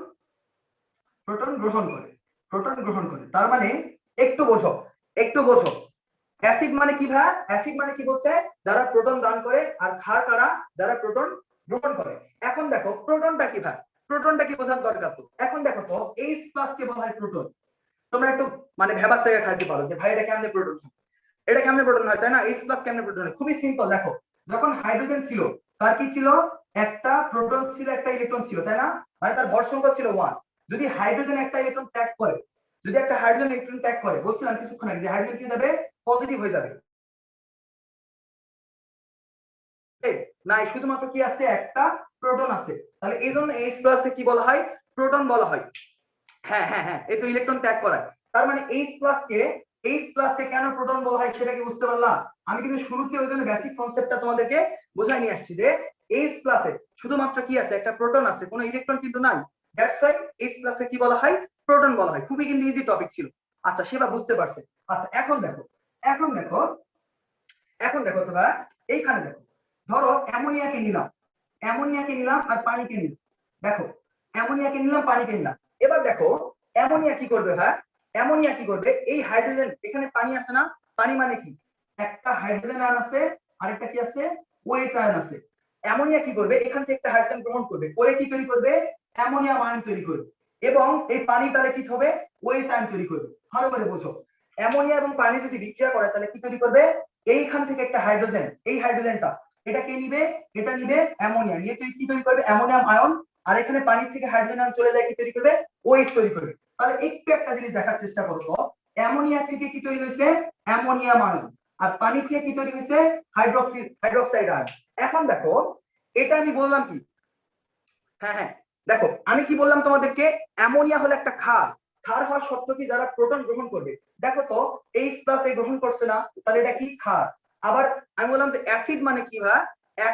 প্রোটন গ্রহণ করে, প্রোটন গ্রহণ করে। তার মানে একটু বোঝো, একটু বোঝো, অ্যাসিড মানে কি ভাই? অ্যাসিড মানে কি বলছে? যারা প্রোটন দান করে। আর ক্ষার কারা? যারা প্রোটন গ্রহণ করে। এখন দেখো প্রোটনটা কি ভাই? প্রোটনটা কি বোঝার দরকার তো। এখন দেখো তো H+ কে বলা হয় প্রোটন। তোমরা একটু মানে ভেবাস থেকে খাইতে পারো যে ভাই এটা কেমনে প্রোটন হয়, এটা কেমনে প্রোটন হয়, তাই না? H+ কেমনে প্রোটন হয়? খুবই সিম্পল, দেখো যখন হাইড্রোজেন ছিল তার কি ছিল? একটা প্রোটন ছিল, একটা ইলেকট্রন ছিল, তাই না? মানে তার ভর সংখ্যা ছিল 1। যদি হাইড্রোজেন একটা ইলেকট্রন ত্যাগ করে, যদি একটা হাইড্রোজেন ইলেকট্রন ত্যাগ করে, বলছিলাম কিছুক্ষণ আগে যে হাইড্রোজেন কি যাবে? পজিটিভ হয়ে যাবে। নাই, শুধুমাত্র কি আছে? একটা প্রোটন আছে। তাহলে এই জন্য H+ কি বলা হয়? প্রোটন বলা হয়। হ্যাঁ হ্যাঁ হ্যাঁ, এই তো ইলেকট্রন ত্যাগ করায়। তার মানে H+ কে কেন প্রোটন বলা হয় সেটা কি বুঝতে পারলাম? আমি কিন্তু শুরুতে ওই জন্য বেসিক কনসেপ্টটা তোমাদেরকে বোঝাই নিয়ে আসছি যে H+ এ শুধুমাত্র কি আছে? একটা প্রোটন আছে, কোনো ইলেকট্রন কিন্তু নাই। দ্যাটস ওয়াই H+ কে কি বলা হয়? প্রোটন বলা হয়। খুবই কিন্তু ইজি টপিক ছিল। আচ্ছা, সেবা বুঝতে পারছে। আচ্ছা এখন দেখো, এখন দেখো, এখন দেখো তোমরা এইখানে দেখো, ধরো অ্যামোনিয়াকে নিলাম, অ্যামোনিয়াকে নিলাম আর পানিকে নিলাম। দেখো অ্যামোনিয়াকে নিলাম, পানিকে নিলাম। এবার দেখো অ্যামোনিয়া কি করবে ভাই? অ্যামোনিয়া কি করবে? এই হাইড্রোজেন, এখানে পানি আছে না? পানি মানে কি? একটা হাইড্রোজেন আয়ন আছে, আরেকটা কি আছে? OH আয়ন আছে। অ্যামোনিয়া কি করবে? এখান থেকে একটা হাইড্রোজেন গ্রহণ করবে, করে কি তৈরি করবে? অ্যামোনিয়াম আয়ন তৈরি করবে। এবং এই পানি তাহলে কি হবে? OH আয়ন তৈরি করবে। ভালো করে বোঝো, অ্যামোনিয়া এবং পানি যদি বিক্রিয়া করে তাহলে কি তৈরি করবে? এইখান থেকে একটা হাইড্রোজেন, এই হাইড্রোজেনটা এটা কে নিবে? এটা নিবে অ্যামোনিয়া, নিয়ে তুই কি তৈরি করবে? Ammonium ion. আর এখানে পানি থেকে হাইড্রোজেন আয়ন চলে যায়, কি তৈরি করবে? OH তৈরি করবে। তাহলে একটু একটা জিনিস দেখার চেষ্টা করো তো, অ্যামোনিয়া থেকে কি তৈরি হয়েছে? Ammonium ion. আর পানি থেকে কি তৈরি হয়েছে? Hydroxide ion. এখন দেখো এটা আমি বললাম কি? হ্যাঁ হ্যাঁ, দেখো আমি কি বললাম তোমাদেরকে? অ্যামোনিয়া হলো একটা ক্ষার। ক্ষার হওয়ার শর্ত কি? যারা প্রোটন গ্রহণ করবে। দেখো তো H+ এই গ্রহণ করছে না, তাহলে এটা কি? ক্ষার। আবার আমি বললাম যে অ্যাসিড মানে কি ভাই?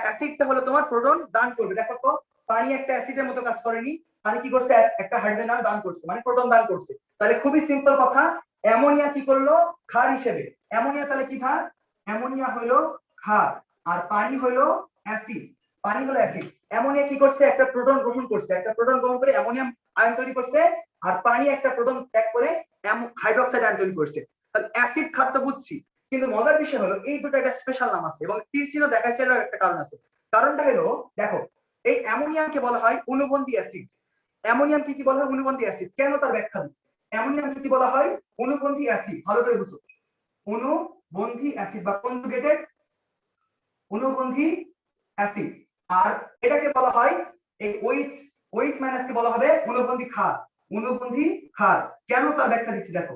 অ্যাসিডটা হলো তোমার প্রোটন দান করবে। দেখো তো পানি একটা অ্যাসিডের মতো কাজ করেনি, পানি কি করছে? একটা হাইড্রোজেন আয়ন দান করছে, মানে প্রোটন দান করছে। তাহলে খুবই সিম্পল কথা, অ্যামোনিয়া কি করলো? ক্ষার হিসেবে। অ্যামোনিয়া তাহলে কি ভাই? অ্যামোনিয়া হলো ক্ষার, আর পানি হলো অ্যাসিড। পানি হলো অ্যাসিড। অ্যামোনিয়া কি করছে? একটা প্রোটন গ্রহণ করছে, একটা প্রোটন গ্রহণ করে অ্যামোনিয়াম আয়ন তৈরি করছে। আর পানি একটা প্রোটন ত্যাগ করে হাইড্রোক্সাইড আয়ন তৈরি করছে। তাহলে অ্যাসিড ক্ষার তো বুঝছি, কিন্তু মজার বিষয় হলো এই দুটো একটা স্পেশাল নাম আছে, এবং তীরচিহ্ন দেখাইছে একটা কারণ আছে। কারণটা হলো দেখো, এই অ্যামোনিয়ামকে বলা হয় অনুবন্ধী অ্যাসিড। অ্যামোনিয়াম কি বলা হয়? অনুবন্ধী অ্যাসিড। কেন? তার ব্যাখ্যা দিই। অ্যামোনিয়াম কি বলা হয়? অনুবন্ধী অ্যাসিড। ভালো করে বুঝো, অনুবন্ধী অ্যাসিড বা কনজুগেটেড অনুবন্ধী অ্যাসিড। আর এটাকে বলা হয় এই ওইচ মাইনাস কে বলা হবে অনুবন্ধী ক্ষার। অনুবন্ধী ক্ষার কেন তার ব্যাখ্যা দিচ্ছি দেখো।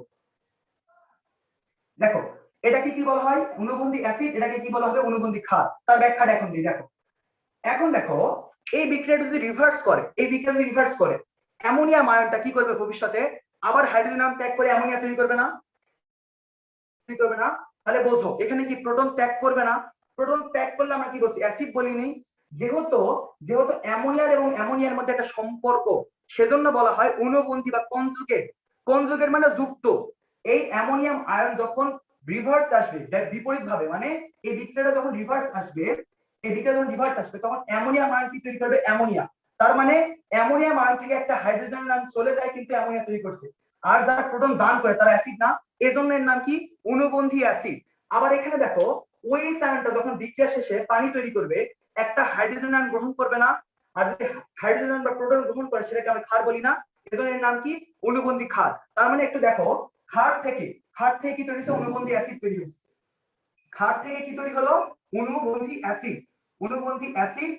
দেখো এটাকে কি বলা হয় অনুবন্ধী অ্যাসিড, এটাকে কি বলা হবে অনুবন্ধী ক্ষার। তার ব্যাখ্যাটা এখন দিই দেখো। এখন দেখো এই বিক্রিয়াটা যদি রিভার্স করে, এই বিক্রিয়া যদি রিভার্স করে, অ্যামোনিয়াম আয়নটা কি করবে ভবিষ্যতে আবার হাইড্রোজেন আয়ন ত্যাগ করে অ্যামোনিয়া তৈরি করবে না? তৈরি করবে না? তাহলে বোঝো এখানে কি প্রোটন ত্যাগ করবে না? প্রোটন ত্যাগ করলে আমরা কি বলছি অ্যাসিড বলিনি, যেহেতু যেহেতু অ্যামোনিয়ার এবং অ্যামোনিয়ার মধ্যে একটা সম্পর্ক, সেজন্য বলা হয় অনুবন্ধী বা কনজুগেট। কনজুগেট মানে যুক্ত। এই অ্যামোনিয়াম আয়ন যখন রিভার্স আসবে, বিপরীত ভাবে মানে এই বিক্রিয়াটা যখন রিভার্স আসবে, এই বিক্রিয়া যখন রিভার্স আসবে তখন অ্যামোনিয়াম আয়ন কি তৈরি করবে অ্যামোনিয়া। তার মানে অ্যামোনিয়াম আয়ন থেকে একটা হাইড্রোজেন আয়ন চলে যায় কিন্তু অ্যামোনিয়া তৈরি করছে। আর যারা প্রোটন দান করে তারা অ্যাসিড না, এজন্য এর নাম কি অনুবন্ধী অ্যাসিড। আবার এখানে দেখো ওই আয়নটা যখন বিক্রিয়া শেষে পানি তৈরি করবে একটা হাইড্রোজেন আয়ন গ্রহণ করবে না, আর যদি হাইড্রোজেন বা প্রোটন গ্রহণ করে সেটাকে আমরা ক্ষার বলি না, এজন্য এর নাম কি অনুবন্ধী ক্ষার। তার মানে একটু দেখো ক্ষার থেকে কি তৈরি হয়েছে অনুবন্ধী অ্যাসিড তৈরি হয়েছে। ক্ষার থেকে কি তৈরি হলো অনুবন্ধী অ্যাসিড। অনুবন্ধী অ্যাসিড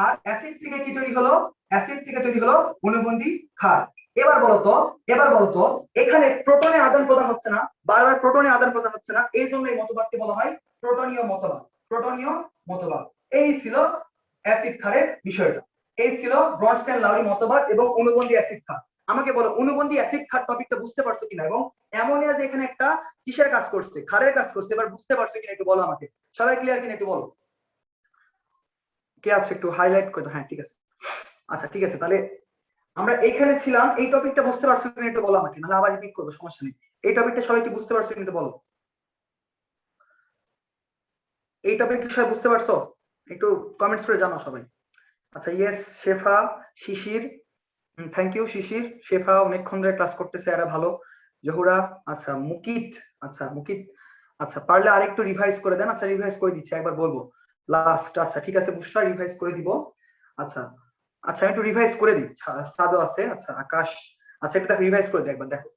আর অ্যাসিড থেকে কি তৈরি হলো অ্যাসিড থেকে তৈরি হলো অনুবন্ধী ক্ষার। এবার বলতো এখানে প্রোটনে আদান প্রদান হচ্ছে না, বারবার প্রোটনে আদান প্রদান হচ্ছে না, এই জন্য এই মতবাদকে বলা হয় প্রোটনীয় মতবাদ। প্রোটনীয় মতবাদ এই ছিল অ্যাসিড ক্ষারের বিষয়টা। এই ছিল ব্রনস্টেইন-লাউরি মতবাদ এবং অনুবন্ধী অ্যাসিড ক্ষার। আমাকে বলো অনুবন্ধী অ্যাসিড ক্ষার টপিকটা বুঝতে পারছো কিনা, এবং অ্যামোনিয়া যে এখানে একটা কিসের কাজ করছে ক্ষারের কাজ করছে, এবার বুঝতে পারছো কিনা একটু বলো আমাকে। সবাই ক্লিয়ার কিনা একটু বলো, কে আছে একটু হাইলাইট করে দাও। হ্যাঁ ঠিক আছে, আচ্ছা ঠিক আছে, তাহলে আমরা এইখানে ছিলাম। এই টপিকটা বুঝতে পারছো কিনা একটু বলো আমাকে, নাহলে আবার রিপিট করবো, সমস্যা নেই। এই টপিকটা সবাই কি বুঝতে পারছো কিনা একটু বলো। এই টপিক কি সবাই বুঝতে পারছো একটু কমেন্টস করে জানাও সবাই। আচ্ছা yes Shefa Shishir, thank you Shishir. Shefa অনেকক্ষণ ধরে ক্লাস করতেছে, এরা ভালো। জহুরা, আচ্ছা মুকিত, আচ্ছা মুকিত, আচ্ছা পারলে আরেকটু রিভাইজ করে দেন। আচ্ছা রিভাইজ করে দিচ্ছি, একবার বলবো লাস্ট। আচ্ছা ঠিক আছে বুশরা রিভাইজ করে দিব। আচ্ছা আচ্ছা আমি একটু রিভাইজ করে দিই। সাদো আছে, আচ্ছা আকাশ, আচ্ছা একটু দেখো রিভাইজ করে দিই একবার দেখো।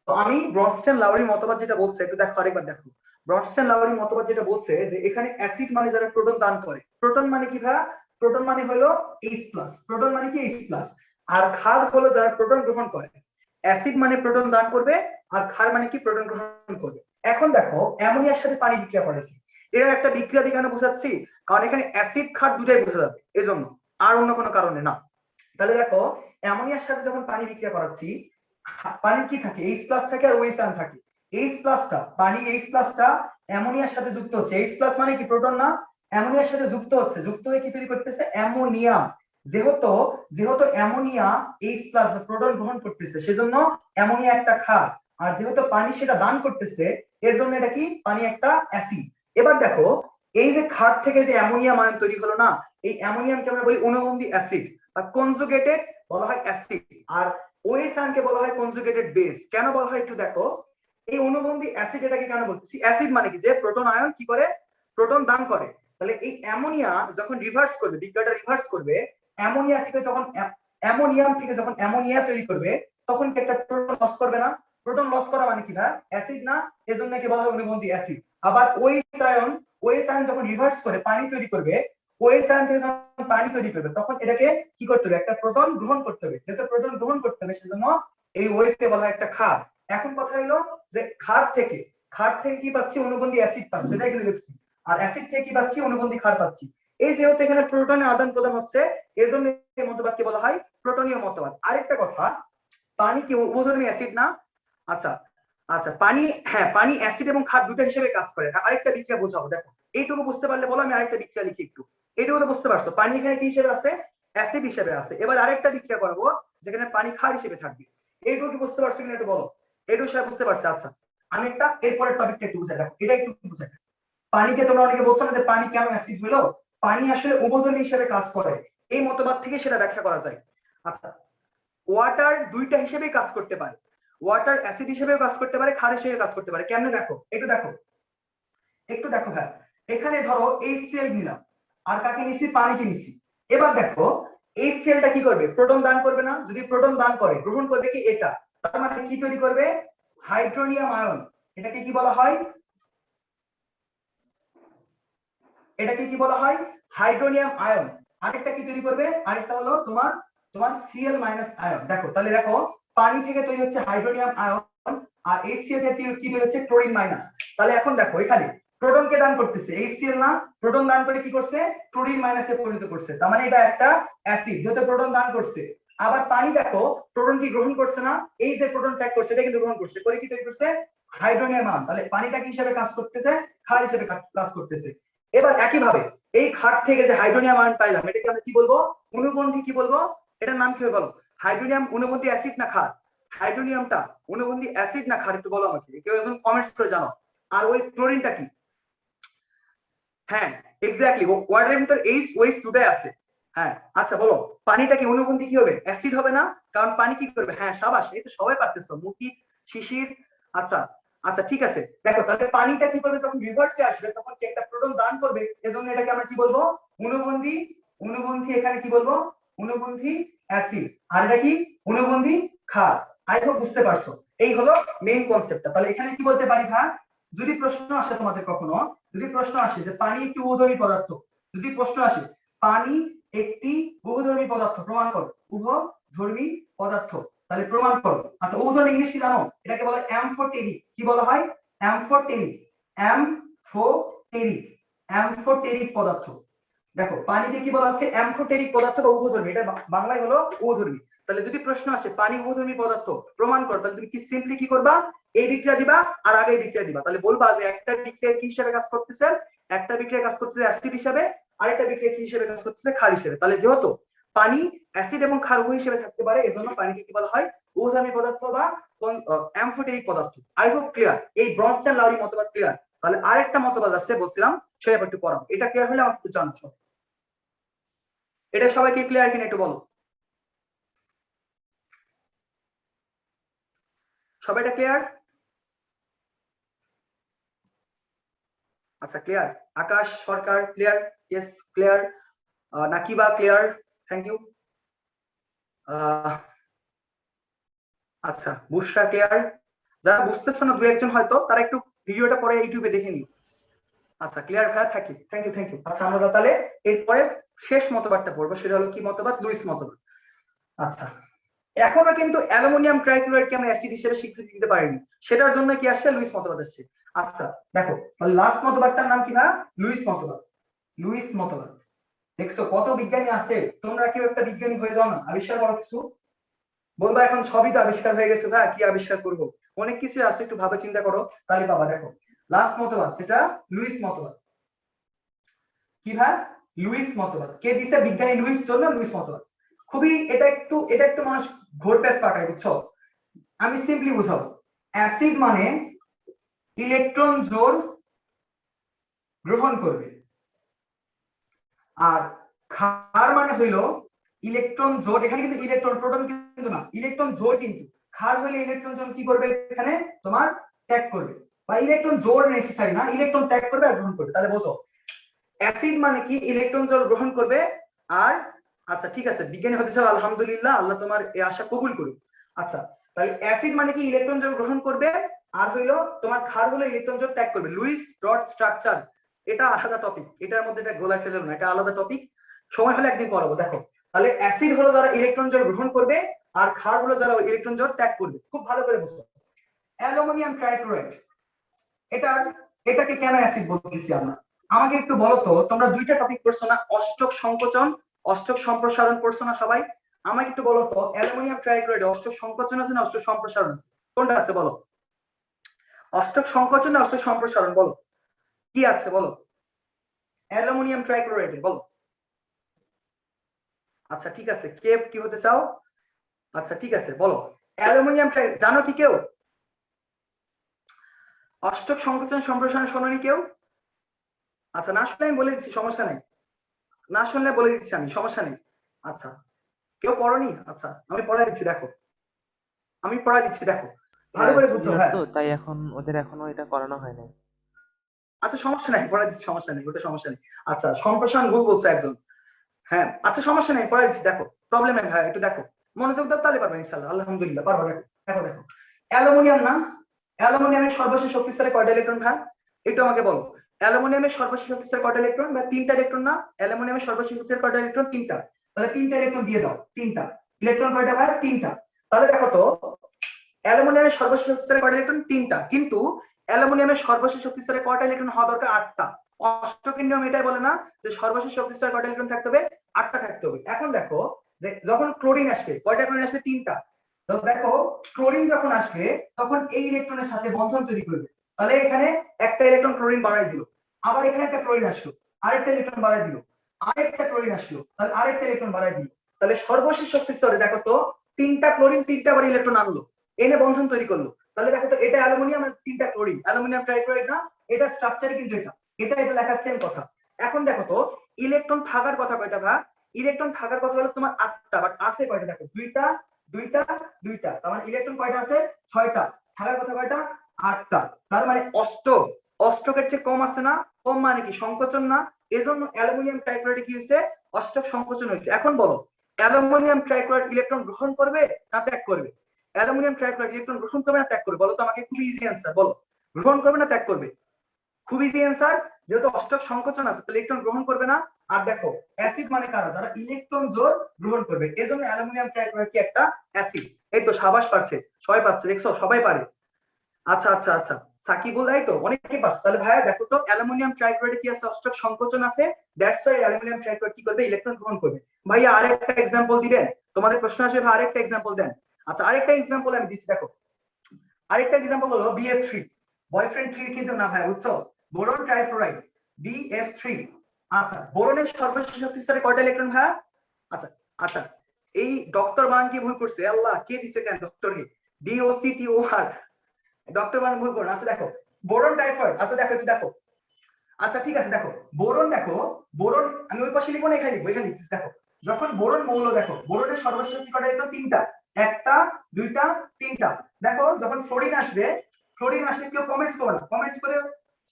তো আমি ব্রনস্টেইন-লাউরি মতবাদ যেটা বলছে একটু দেখো আরেকবার দেখো। ব্রনস্টেইন-লাউরি মতবাদ যেটা বলছে যে এখানে অ্যাসিড মানে যারা প্রোটন দান করে, প্রোটন মানে কি ভাই, প্রোটন মানে হলো H+, প্রোটন মানে কি H+, আর ক্ষার হলো যারা প্রোটন গ্রহণ করে। অ্যাসিড মানে প্রোটন দান করবে আর ক্ষার মানে কি প্রোটন গ্রহণ করবে। এখন দেখো অ্যামোনিয়ার সাথে পানি বিক্রিয়া করেছে, এরা একটা বিক্রিয়া দিয়ে কেন বোঝাচ্ছি, কারণ এখানে অ্যাসিড ক্ষার দুটাই বোঝা যাবে এজন্য, আর অন্য কোনো কারণে না। তাহলে দেখো অ্যামোনিয়ার সাথে যখন পানি বিক্রিয়া করাচ্ছি পানির কি থাকে H+ থাকে আর OH আয়ন থাকে। H+টা পানি H+টা অ্যামোনিয়ার সাথে যুক্ত হচ্ছে। H+ মানে কি প্রোটন না, অ্যামোনিয়ার সাথে যুক্ত হচ্ছে, যুক্ত হয়ে কি তৈরি করতেছে অ্যামোনিয়া। যেহেতু যেহেতু অ্যামোনিয়া H+ বা প্রোটন গ্রহণ করতেছে সেজন্য অ্যামোনিয়া একটা ক্ষার, আর যেহেতু পানি সেটা দান করতেছে এর জন্য এটা কি পানি একটা অ্যাসিড। এবার দেখো এই যে ক্ষার থেকে যে অ্যামোনিয়াম আয়ন তৈরি হলো না, এই অ্যামোনিয়ামকে আমরা বলি অনুবন্ধী অ্যাসিড বা কনজুগেটেড বলা হয় অ্যাসিড, আর OH আয়নকে বলা হয় কনজুগেটেড বেস। কেন বলা হয় একটু দেখো, এই অনুবন্ধী অ্যাসিড এটাকে কেন বলতেছি, অ্যাসিড মানে কি যে প্রোটন আয়ন কি করে প্রোটন দান করে। তাহলে এই অ্যামোনিয়া যখন রিভার্স করবে, বিক্রিয়াটা রিভার্স করবে, অ্যামোনিয়া থেকে যখন অ্যামোনিয়াম থেকে যখন অ্যামোনিয়া তৈরি করবে তখন কি একটা প্রোটন লস করবে না, প্রোটন লস করা মানে কি না অ্যাসিড না, এজন্য কি বলা হয় অনুবন্ধী অ্যাসিড। আবার OH আয়ন যখন রিভার্স করে পানি তৈরি করবে, OH আয়ন থেকে যখন পানি তৈরি করবে তখন এটাকে কি করতে হবে একটা প্রোটন গ্রহণ করতে হবে, যেহেতু প্রোটন গ্রহণ করতে হবে সেজন্য এই OH কে বলা হয় একটা ক্ষার। এখন কথা হলো যে ক্ষার থেকে কি পাচ্ছি অনুবন্ধী অ্যাসিড পাচ্ছি, এটা এখানে লিখছি, আর অ্যাসিড থেকে কি পাচ্ছি অনুবন্ধী ক্ষার পাচ্ছি। এই যেহেতু এখানে প্রোটনের আদান প্রদান হচ্ছে এর জন্য এই মতবাদকে বলা হয় প্রোটনীয় মতবাদ। আরেকটা কথা, পানি কি উভধর্মী অ্যাসিড না? আচ্ছা আচ্ছা পানি, হ্যাঁ পানি অ্যাসিড এবং ক্ষার দুটো হিসেবে কাজ করে। আরেকটা বিক্রিয়া বোঝাবো দেখো, এইটুকু বুঝতে পারলে বলো, আমি আরেকটা বিক্রিয়া লিখি একটু। এইটুকু তো বুঝতে পারছো পানি এখানে কি হিসেবে আছে অ্যাসিড হিসেবে আছে। এবার আরেকটা বিক্রিয়া করবো যেখানে পানি ক্ষার হিসেবে থাকবে, এইটুকু কি বুঝতে পারছো কিনা একটু বলো। এইটুকু সবাই বুঝতে পারছে? আচ্ছা আমি একটা এরপরের টপিকটা একটু বুঝাই দেখো, এটা একটু বুঝাই। পানিকে তোমরা অনেকে বলছো না যে পানি কেন অ্যাসিড হলো, পানি আসলে উভধর্মী হিসেবে কাজ করে, এই মতবাদ থেকে সেটা ব্যাখ্যা করা যায়। আচ্ছা ওয়াটার দুইটা হিসেবেই কাজ করতে পারে, ওয়াটার অ্যাসিড হিসেবেও কাজ করতে পারে, ক্ষার হিসেবে কাজ করতে পারে। কেমনে দেখো একটু দেখো হ্যাঁ, এখানে ধরো HCl নিলাম আর কাকে নিছি পানিকে নিছি। এবার দেখো HClটা কি করবে প্রোটন দান করবে না, যদি প্রোটন দান করে গ্রহণ করবে কি এটা, তার মানে কি তৈরি করবে হাইড্রোনিয়াম আয়ন। এটাকে কি বলা হয় এটাকে কি বলা হয় হাইড্রোনিয়াম আয়ন। আরেকটা কি তৈরি করবে, আরেকটা হলো তোমার তোমার Cl মাইনাস আয়ন। দেখো তাহলে দেখো পানি থেকে তৈরি হচ্ছে হাইড্রোনিয়াম আয়ন, আর HCl থেকে কি তৈরি হচ্ছে ক্লোরিন মাইনাস। তাহলে এখন দেখো এখানে প্রোটনকে দান করতেছে HCl না, প্রোটন দান করে কি করছে ক্লোরিন মাইনাসে পরিণত করছে, তার মানে এটা একটা অ্যাসিড যেহেতু প্রোটন দান করছে। আবার পানি দেখো প্রোটন কি গ্রহণ করছে না, এই যে প্রোটন ত্যাগ করছে এটা কিন্তু গ্রহণ করছে, করে কি তৈরি করছে হাইড্রোনিয়াম আয়ন। তাহলে পানিটা কি হিসেবে কাজ করতেছে, ক্ষার হিসেবে কাজ করতেছে। এবার একই ভাবে এই ক্ষার থেকে যে হাইড্রোনিয়াম আয়ন পাইলাম এটাকে আমরা কি বলবো অনুবন্ধী, কি বলবো এটার নাম কি হবে বলো, হাইড্রোনিয়াম অনুবন্ধী অ্যাসিড না ক্ষার, হাইড্রোনিয়ামটা অনুবন্ধী অ্যাসিড না ক্ষার একটু বলো আমাকে, কেউ একজন কমেন্টস করে জানাও। আর ওই ক্লোরিনটা কি, হ্যাঁ এক্স্যাক্টলি ওয়াটারের ভিতর এইচ ওএইচ দুটাই আছে। হ্যাঁ আচ্ছা বলো পানিটা কি অনুবন্ধী কি হবে, অ্যাসিড হবে না, কারণ পানি কি করবে, হ্যাঁ সাবাস এই তো সবাই পারতেছো, মুকি শিশির। আচ্ছা আচ্ছা ঠিক আছে, দেখো তাহলে পানিটা কি করবে যখন রিভার্সে আসবে তখন কি একটা প্রোটন দান করবে, এজন্য এটাকে আমরা কি বলবো অনুবন্ধী, অনুবন্ধী এখানে কি বলবো অনুবন্ধী অ্যাসিড, আর এটা কি অনুবন্ধী ক্ষার। আই হোপ বুঝতে পারছো, এই হলো মেইন কনসেপ্টটা। তাহলে এখানে কি বলতে পারি ভাই, যদি প্রশ্ন আসে তোমাদের কখনো, যদি প্রশ্ন আসে যে পানি একটি উভধর্মী পদার্থ, যদি প্রশ্ন আসে পানি একটি উভধর্মী পদার্থ প্রমাণ করো, উভধর্মী পদার্থ, তাহলে প্রমাণ করো। আচ্ছা উভধর্মী ইংলিশ কি জানো, এটাকে বলা হয় অ্যামফোটেরিক। কি বলা হয় অ্যামফোটেরিক, অ্যামফোটেরিক, অ্যামফোটেরিক পদার্থ। দেখো পানিকে কি বলা হচ্ছে অ্যামফোটেরিক পদার্থ বা উভধর্মী, এটা বাংলায় হলো উভধর্মী। তাহলে যদি প্রশ্ন আসে পানি উভধর্মী পদার্থ প্রমাণ করো, তাহলে তুমি কি সিম্পলি কি করবা এই বিক্রিয়া দিবা আর আগে বিক্রিয়া দিবা, তাহলে বলবা যে একটা বিক্রিয়া কি হিসেবে কাজ করতেছে, একটা বিক্রিয়া কাজ করতেছে অ্যাসিড হিসেবে, আরেকটা বিক্রিয়া কি হিসেবে কাজ করতেছে ক্ষার হিসেবে। তাহলে যেহেতু পানি অ্যাসিড এবং ক্ষার উভয় হিসেবে থাকতে পারে এজন্য পানিকে কি বলা হয় উভধর্মী পদার্থ বা অ্যামফোটেরিক পদার্থ। আই হোপ ক্লিয়ার, এই ব্রনস্টাইন লাউরি মতবাদ ক্লিয়ার। তাহলে আরেকটা মতবাদ আছে বলছিলাম সেটা একটু পড়াবো, এটা ক্লিয়ার হলে আমার একটু জানছো, এটা সবাইকে ক্লিয়ার কিনা একটু বলো, সবাই এটা ক্লিয়ার? আচ্ছা clear, Akash Sarkar clear, yes clear, Nakiba clear, thank you. আচ্ছা বুশরা ক্লিয়ার, যারা বুঝতেছো না দু একজন হয়তো তারা একটু ভিডিওটা পরে ইউটিউবে দেখে নিও। আচ্ছা ক্লিয়ার ভাইয়া, thank you thank you thank you. আচ্ছা আমরা তাহলে এরপরে শেষ মতবাদটা পড়বো, সেটা হলো কি মতবাদ, লুইস মতবাদ। আচ্ছা এখনো কিন্তু অ্যালুমিনিয়াম ট্রাইক্লোরাইডকে আমরা অ্যাসিড হিসেবে স্বীকৃতি দিতে পারিনি, সেটার জন্য কি আসছে লুইস মতবাদ আসছে। আচ্ছা দেখো লাস্ট মতবাদটার নাম কি ভাই, লুইস মতবাদ, লুইস মতবাদ। দেখছো কত বিজ্ঞানী আছে, তোমরা কেউ একটা বিজ্ঞানী হয়ে যাও না, আবিষ্কার করো কিছু, বলবা এখন সবই তো আবিষ্কার হয়ে গেছে ভাই কি আবিষ্কার করব, অনেক কিছু আছে, একটু ভাবে চিন্তা করো তাহলে বাবা। দেখো লাস্ট মতবাদ সেটা লুইস মতবাদ। কি ভাই লুইস মতবাদ কে দিছে, বিজ্ঞানী লুইস জন্য লুইস মতবাদ। খুবই এটা একটু মানুষ ঘোর প্যাচ পাকায় বুঝছো, আমি সিম্পলি বুঝাবো। অ্যাসিড মানে ইলেকট্রন জোড় গ্রহণ করবে, আর ক্ষার মানে হইলো ইলেকট্রন জোড়, এখানে কিন্তু ইলেকট্রন প্রোটন কিন্তু না, ইলেকট্রন জোড় কিন্তু, ক্ষার হইলে ইলেকট্রন জোড় কি করবে এখানে তোমার ত্যাগ করবে, বা ইলেকট্রন জোড় নেসেসারি না, ইলেকট্রন ত্যাগ করবে আর গ্রহণ করবে। তাহলে বোঝো অ্যাসিড মানে কি ইলেকট্রন জোড় গ্রহণ করবে আর, আচ্ছা ঠিক আছে বিজ্ঞানী হতে চাও আলহামদুলিল্লাহ, আল্লাহ তোমার এই আশা কবুল করুক। আচ্ছা তাহলে অ্যাসিড মানে কি ইলেকট্রন জোড় গ্রহণ করবে, আর হইলো তোমার ক্ষার হলো ইলেকট্রন জোড় ত্যাগ করবে। লুইস ডট স্ট্রাকচার এটা আলাদা টপিক, এটার মধ্যে এটা গোলায় ফেলবে না, এটা আলাদা টপিক, সময় হলে একদিন পড়াবো। দেখো তাহলে অ্যাসিড হলো যারা ইলেকট্রন জোড় গ্রহণ করবে আর ক্ষার হলো যারা ইলেকট্রন জোড় ত্যাগ করবে, খুব ভালো করে বুঝো। অ্যালুমিনিয়াম ট্রাইক্লোরাইড এটাকে কেন অ্যাসিড বলতেছি আমরা, আমাকে একটু বলো তো, তোমরা দুইটা টপিক পড়ছো না, অষ্টক সংকোচন অষ্টক সম্প্রসারণ পড়ছো না সবাই, আমাকে একটু বলো তো অ্যালুমিনিয়াম ট্রাইক্লোরাইড অষ্টক সংকোচন আছে না অষ্টক সম্প্রসারণ আছে, কোনটা আছে বলো, অষ্টক সংকোচন না অষ্টক সম্প্রসারণ বলো, কি আছে বলো অ্যালুমিনিয়াম ট্রাইক্লোরাইডে বলো। আচ্ছা ঠিক আছে কে কি হতে চাও, আচ্ছা ঠিক আছে বলো অ্যালুমিনিয়াম ট্রাই জানো কি কেউ, অষ্টক সংকোচন সম্প্রসারণ শোনোনি কেউ? আচ্ছা না শুনলে আমি বলে দিচ্ছি সমস্যা নেই, না শুনলে বলে দিচ্ছি আমি সমস্যা নেই। আচ্ছা কেউ পড়নি, আচ্ছা আমি পড়াই দিচ্ছি দেখো, আমি পড়াই দিচ্ছি দেখো ভালো করে বুঝো। জুনিয়র হ্যাঁ তো তাই এখন ওদের এখনো এটা করানো হয় নাই। আচ্ছা সমস্যা নাই পড়াই দিচ্ছি, সমস্যা নেই ওটা সমস্যা নেই। আচ্ছা সম্প্রসারণ ভুল বলছে একজন, হ্যাঁ আচ্ছা সমস্যা নেই পড়াই দিচ্ছি দেখো, প্রবলেম নেই ভাই, একটু দেখো মনোযোগ দাও তাহলে পারবে ইনশাআল্লাহ, আলহামদুলিল্লাহ পারবো। দেখো দেখো দেখো অ্যালুমিনিয়াম না, অ্যালুমিনিয়ামের সর্বশেষ শক্তি স্তরে কয়টা ইলেকট্রন ভাই একটু আমাকে বলো, অ্যালুমিনিয়ামের সর্বশেষ শক্তি স্তরে কয়টা ইলেকট্রন বা তিনটা ইলেকট্রন না, অ্যালুমিনিয়ামের সর্বশেষ শক্তি স্তরে কয়টা ইলেকট্রন তিনটা, তাহলে তিনটা ইলেকট্রন দিয়ে দাও, তিনটা ইলেকট্রন কয়টা ভাই তিনটা, তাহলে দেখো তো অ্যালুমিনিয়ামের সর্বশেষ শক্তি স্তরে কয়টা ইলেকট্রন তিনটা, কিন্তু অ্যালুমিনিয়ামের সর্বশেষ শক্তি স্তরে কয়টা ইলেকট্রন হওয়া দরকার আটটা, অষ্টকের নিয়ম এটাই বলে না যে সর্বশেষ শক্তি স্তরে কয়টা ইলেকট্রন থাকতে হবে আটটা থাকতে হবে। এখন দেখো যে যখন ক্লোরিন আসবে কয়টা ক্লোরিন আসবে তিনটা, তো দেখো ক্লোরিন যখন আসবে তখন এই ইলেকট্রনের সাথে বন্ধন তৈরি করবে, তাহলে এখানে একটা ইলেকট্রন ক্লোরিন বাড়াই দিল, আবার এখানে একটা ক্লোরিন আসলো আরেকটা ইলেকট্রন বাড়াই দিল, আরেকটা ক্লোরিন আসলো তাহলে আরেকটা ইলেকট্রন বাড়াই দিল, তাহলে সর্বশেষ শক্তি স্তরে দেখো তো তিনটা ক্লোরিন তিনটা করে ইলেকট্রন আনলো, এনে বন্ধন তৈরি করলো, তাহলে দেখো তো এটা অ্যালুমিনিয়াম আর তিনটা ক্লোরিন, অ্যালুমিনিয়াম ট্রাইক্লোরাইড না, এটা স্ট্রাকচারে কিন্তু এটা এটা এটা লেখা সেম কথা। এখন দেখো তো ইলেকট্রন থাকার কথা কয়টা ভাই, ইলেকট্রন থাকার কথা হলো তোমার আটটা, বাট আছে কয়টা দেখো দুইটা দুইটা দুইটা, তার মানে ইলেকট্রন কয়টা আছে ছয়টা, থাকার কথা কয়টা আটটা, তার মানে অষ্টক, অষ্টকের চেয়ে কম আছে না, কম মানে কি সংকোচন না, এজন্য অ্যালুমিনিয়াম ট্রাইক্লোরাইড কি হয়েছে অষ্টক সংকোচন হয়েছে। এখন বলো অ্যালুমিনিয়াম ট্রাইক্লোরাইড ইলেকট্রন গ্রহণ করবে না ত্যাগ করবে, অ্যালুমিনিয়াম ট্রাইক্লোরাইড ইলেকট্রন গ্রহণ করবে না ত্যাগ করবে, বলো তো আমাকে, খুব ইজি অ্যান্সার, বলো গ্রহণ করবে না ত্যাগ করবে, খুব ইজি অ্যান্সার, যেহেতু অষ্টক সংকোচন আছে তাহলে ইলেকট্রন গ্রহণ করবে না। আর দেখো অ্যাসিড মানে কারা, যারা ইলেকট্রন জোর গ্রহণ করবে, এজন্য অ্যালুমিনিয়াম ট্রাইক্লোরাইড কি একটা অ্যাসিড। এই তো সাবাস পারছে, সবাই পাচ্ছে, দেখছো সবাই পারে। আচ্ছা আচ্ছা আচ্ছা সাকিবুল, এই তো অনেকেই পারছে, তাহলে ভাইয়া দেখো তো অ্যালুমিনিয়াম ট্রাইক্লোরাইড কি আছে অষ্টক সংকোচন আছে, দ্যাটস ওয়াই অ্যালুমিনিয়াম ট্রাইক্লোরাইড কি করবে ইলেকট্রন গ্রহণ করবে। ভাইয়া আরেকটা এক্সাম্পল দিবেন, তোমাদের প্রশ্ন আসবে ভাই আরেকটা এক্সাম্পল দেন। আচ্ছা আরেকটা এক্সাম্পল আমি দিচ্ছি, দেখো আরেকটা एग्जांपल হলো BF3, বয়ফ্রেন্ড 3 কিন্তু না ভাই, বুঝছো, বোরন ট্রাইফ্লোরাইড BF3। আচ্ছা বোরনের সর্বশেষ শক্তি স্তরে কয়টা ইলেকট্রন ভাই, আচ্ছা আচ্ছা এই ডক্টর বানান কি ভুল করছে, আল্লাহ কে দিছে কেন ডক্টর কে, DOCTOR, ডক্টর বানান ভুল করুন। আচ্ছা দেখো বোরন ট্রাইফ্লোরাইড, আচ্ছা দেখো একটু দেখো, আচ্ছা ঠিক আছে দেখো বোরন, দেখো বোরন আমি ওই পাশে লিখবো না এখানে লিখবো, এখানে লিখতেছি, দেখো যখন বোরন মৌল, দেখো বোরনের সর্বশেষ শক্তি কয়টা ইলেকট্রন তিনটা, একটা দুইটা তিনটা, দেখো যখন ফ্লোরিন আসবে, ফ্লোরিন আসলে কেউ কমেন্টস করো না, কমেন্টস করে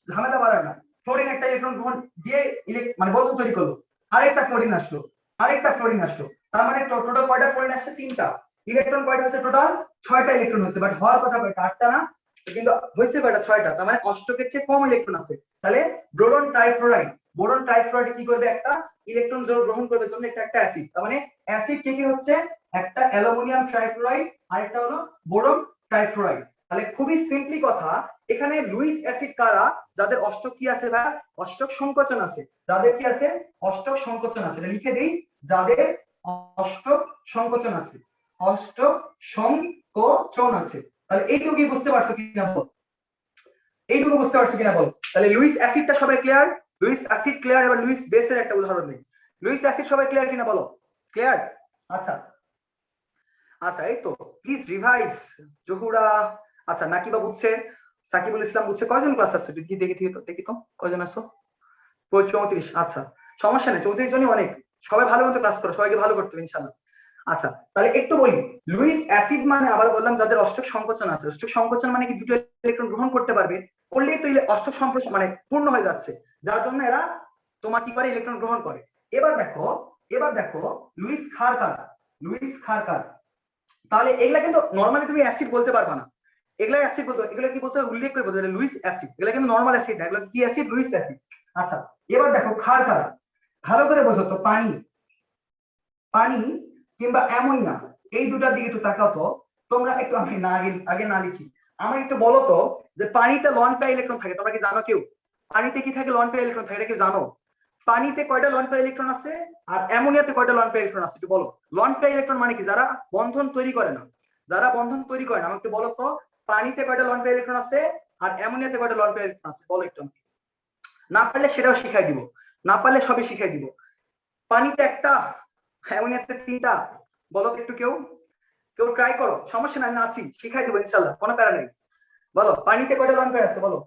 ঝামেলা বাড়ায় না, ফ্লোরিন একটা ইলেকট্রন গ্রহণ দিয়ে মানে বন্ধন তৈরি করলো, আরেকটা ফ্লোরিন আসলো, আরেকটা ফ্লোরিন আসলো, তার মানে টোটাল কয়টা ফ্লোরিন আসছে তিনটা, ইলেকট্রন কয়টা হচ্ছে টোটাল ছয়টা ইলেকট্রন হচ্ছে, বাট হওয়ার কথা কয়টা আটটা না, কিন্তু হয়েছে কয়টা ছয়টা, তার মানে অষ্টকের চেয়ে কম ইলেকট্রন আছে, তাহলে বোরন ট্রাইফ্লোরাইড, বোরন ট্রাইফ্লোরাইড কি করবে একটা ইলেকট্রন জোড় গ্রহণ করবে, জন্য এটা একটা অ্যাসিড, তার মানে অ্যাসিড কি কি হচ্ছে একটা অ্যালুমিনিয়াম ট্রাইফ্লোরাইড আর একটা হলো বোরন ট্রাইফ্লোরাইড। তাহলে খুবই সিম্পলি কথা, এখানে লুইস অ্যাসিড কারা, যাদের অষ্টক কি আছে ভাই অষ্টক সংকোচন আছে, যাদের কি আছে অষ্টক সংকোচন আছে, এটা লিখে দেই, যাদের অষ্টক সংকোচন আছে, অষ্টক সংকোচন আছে, তাহলে এইটুকু কি বুঝতে পারছো কিনা বল, এইটুকু বুঝতে পারছো কিনা বলো, তাহলে লুইস অ্যাসিডটা সবাই ক্লিয়ার, লুইস অ্যাসিড ক্লিয়ার, এবার লুইস বেসের একটা উদাহরণ নেই, লুইস অ্যাসিড সবাই ক্লিয়ার কিনা বলো, ক্লিয়ার। আচ্ছা আচ্ছা এই তো প্লিজ রিভাইজ জহুরা, আচ্ছা নাকিবা বুঝছে, সাকিবুল ইসলাম বুঝছে, কয়জন ক্লাস আছে কি দেখি তো কয়জন আছো, 34, আচ্ছা সমস্যা নেই, 34 জনই অনেক, সবাই ভালো মতো ক্লাস করো, সবাইকে ভালো করতে হবে ইনশাআল্লাহ। আচ্ছা তাহলে একটু বলি, লুইস অ্যাসিড মানে আবার বললাম যাদের অষ্টক সংকোচন আছে, অষ্টক সংকোচন মানে কি দুটো ইলেকট্রন গ্রহণ করতে পারবে, করলেই তো অষ্টক সংকোচন মানে পূর্ণ হয়ে যাচ্ছে, যার জন্য এরা তোমার কি করে ইলেকট্রন গ্রহণ করে। এবার দেখো লুইস ক্ষার কারা, লুইস ক্ষার কারা, তাহলে এগুলা কিন্তু নরমালি তুমি অ্যাসিড বলতে পারবা না, এগুলা অ্যাসিড বলতে, এগুলা কি বলতে উল্লেখ করে বলতে লুইস অ্যাসিড, এগুলা কিন্তু নরমাল অ্যাসিড না, এগুলা কি অ্যাসিড লুইস অ্যাসিড। আচ্ছা এবার দেখো ক্ষার কারা, ভালো করে বোঝো তো, পানি, পানি কিংবা অ্যামোনিয়া, এই দুটার দিকে একটু তাকাও তো তোমরা একটু, আমি না আগে না লিখি, আমাকে একটু বলো তো যে পানিতে লন পেয়ার ইলেকট্রন থাকে, তোমরা কি জানো কেউ পানিতে কি থাকে লন পেয়ার ইলেকট্রন থাকে, এটা কি জানো, পানিতে কয়টা লন পেয়ার ইলেকট্রন আছে আর অ্যামোনিয়াতে কয়টা লন পেয়ার ইলেকট্রন আছে একটু বলো। লন পেয়ার ইলেকট্রন মানে কি, যারা বন্ধন তৈরি করে না, যারা বন্ধন তৈরি করে না, আমাকে বলো তো পানিতে কয়টা লন পেয়ার ইলেকট্রন আছে আর অ্যামোনিয়াতে কয়টা লন পেয়ার ইলেকট্রন আছে, বলো একটু, না পারলে সেটাও শিখাই দিব, না পারলে সবই শিখাই দিব। পানিতে একটা, অ্যামোনিয়াতে তিনটা, বলো তো একটু, কেউ কেউ ট্রাই করো, সমস্যা নাই, আমি আছি, শিখাই দেবো ইনশাআল্লাহ, কোনো প্যারা নেই, বলো পানিতে কয়টা লন পেয়ার আছে বলো,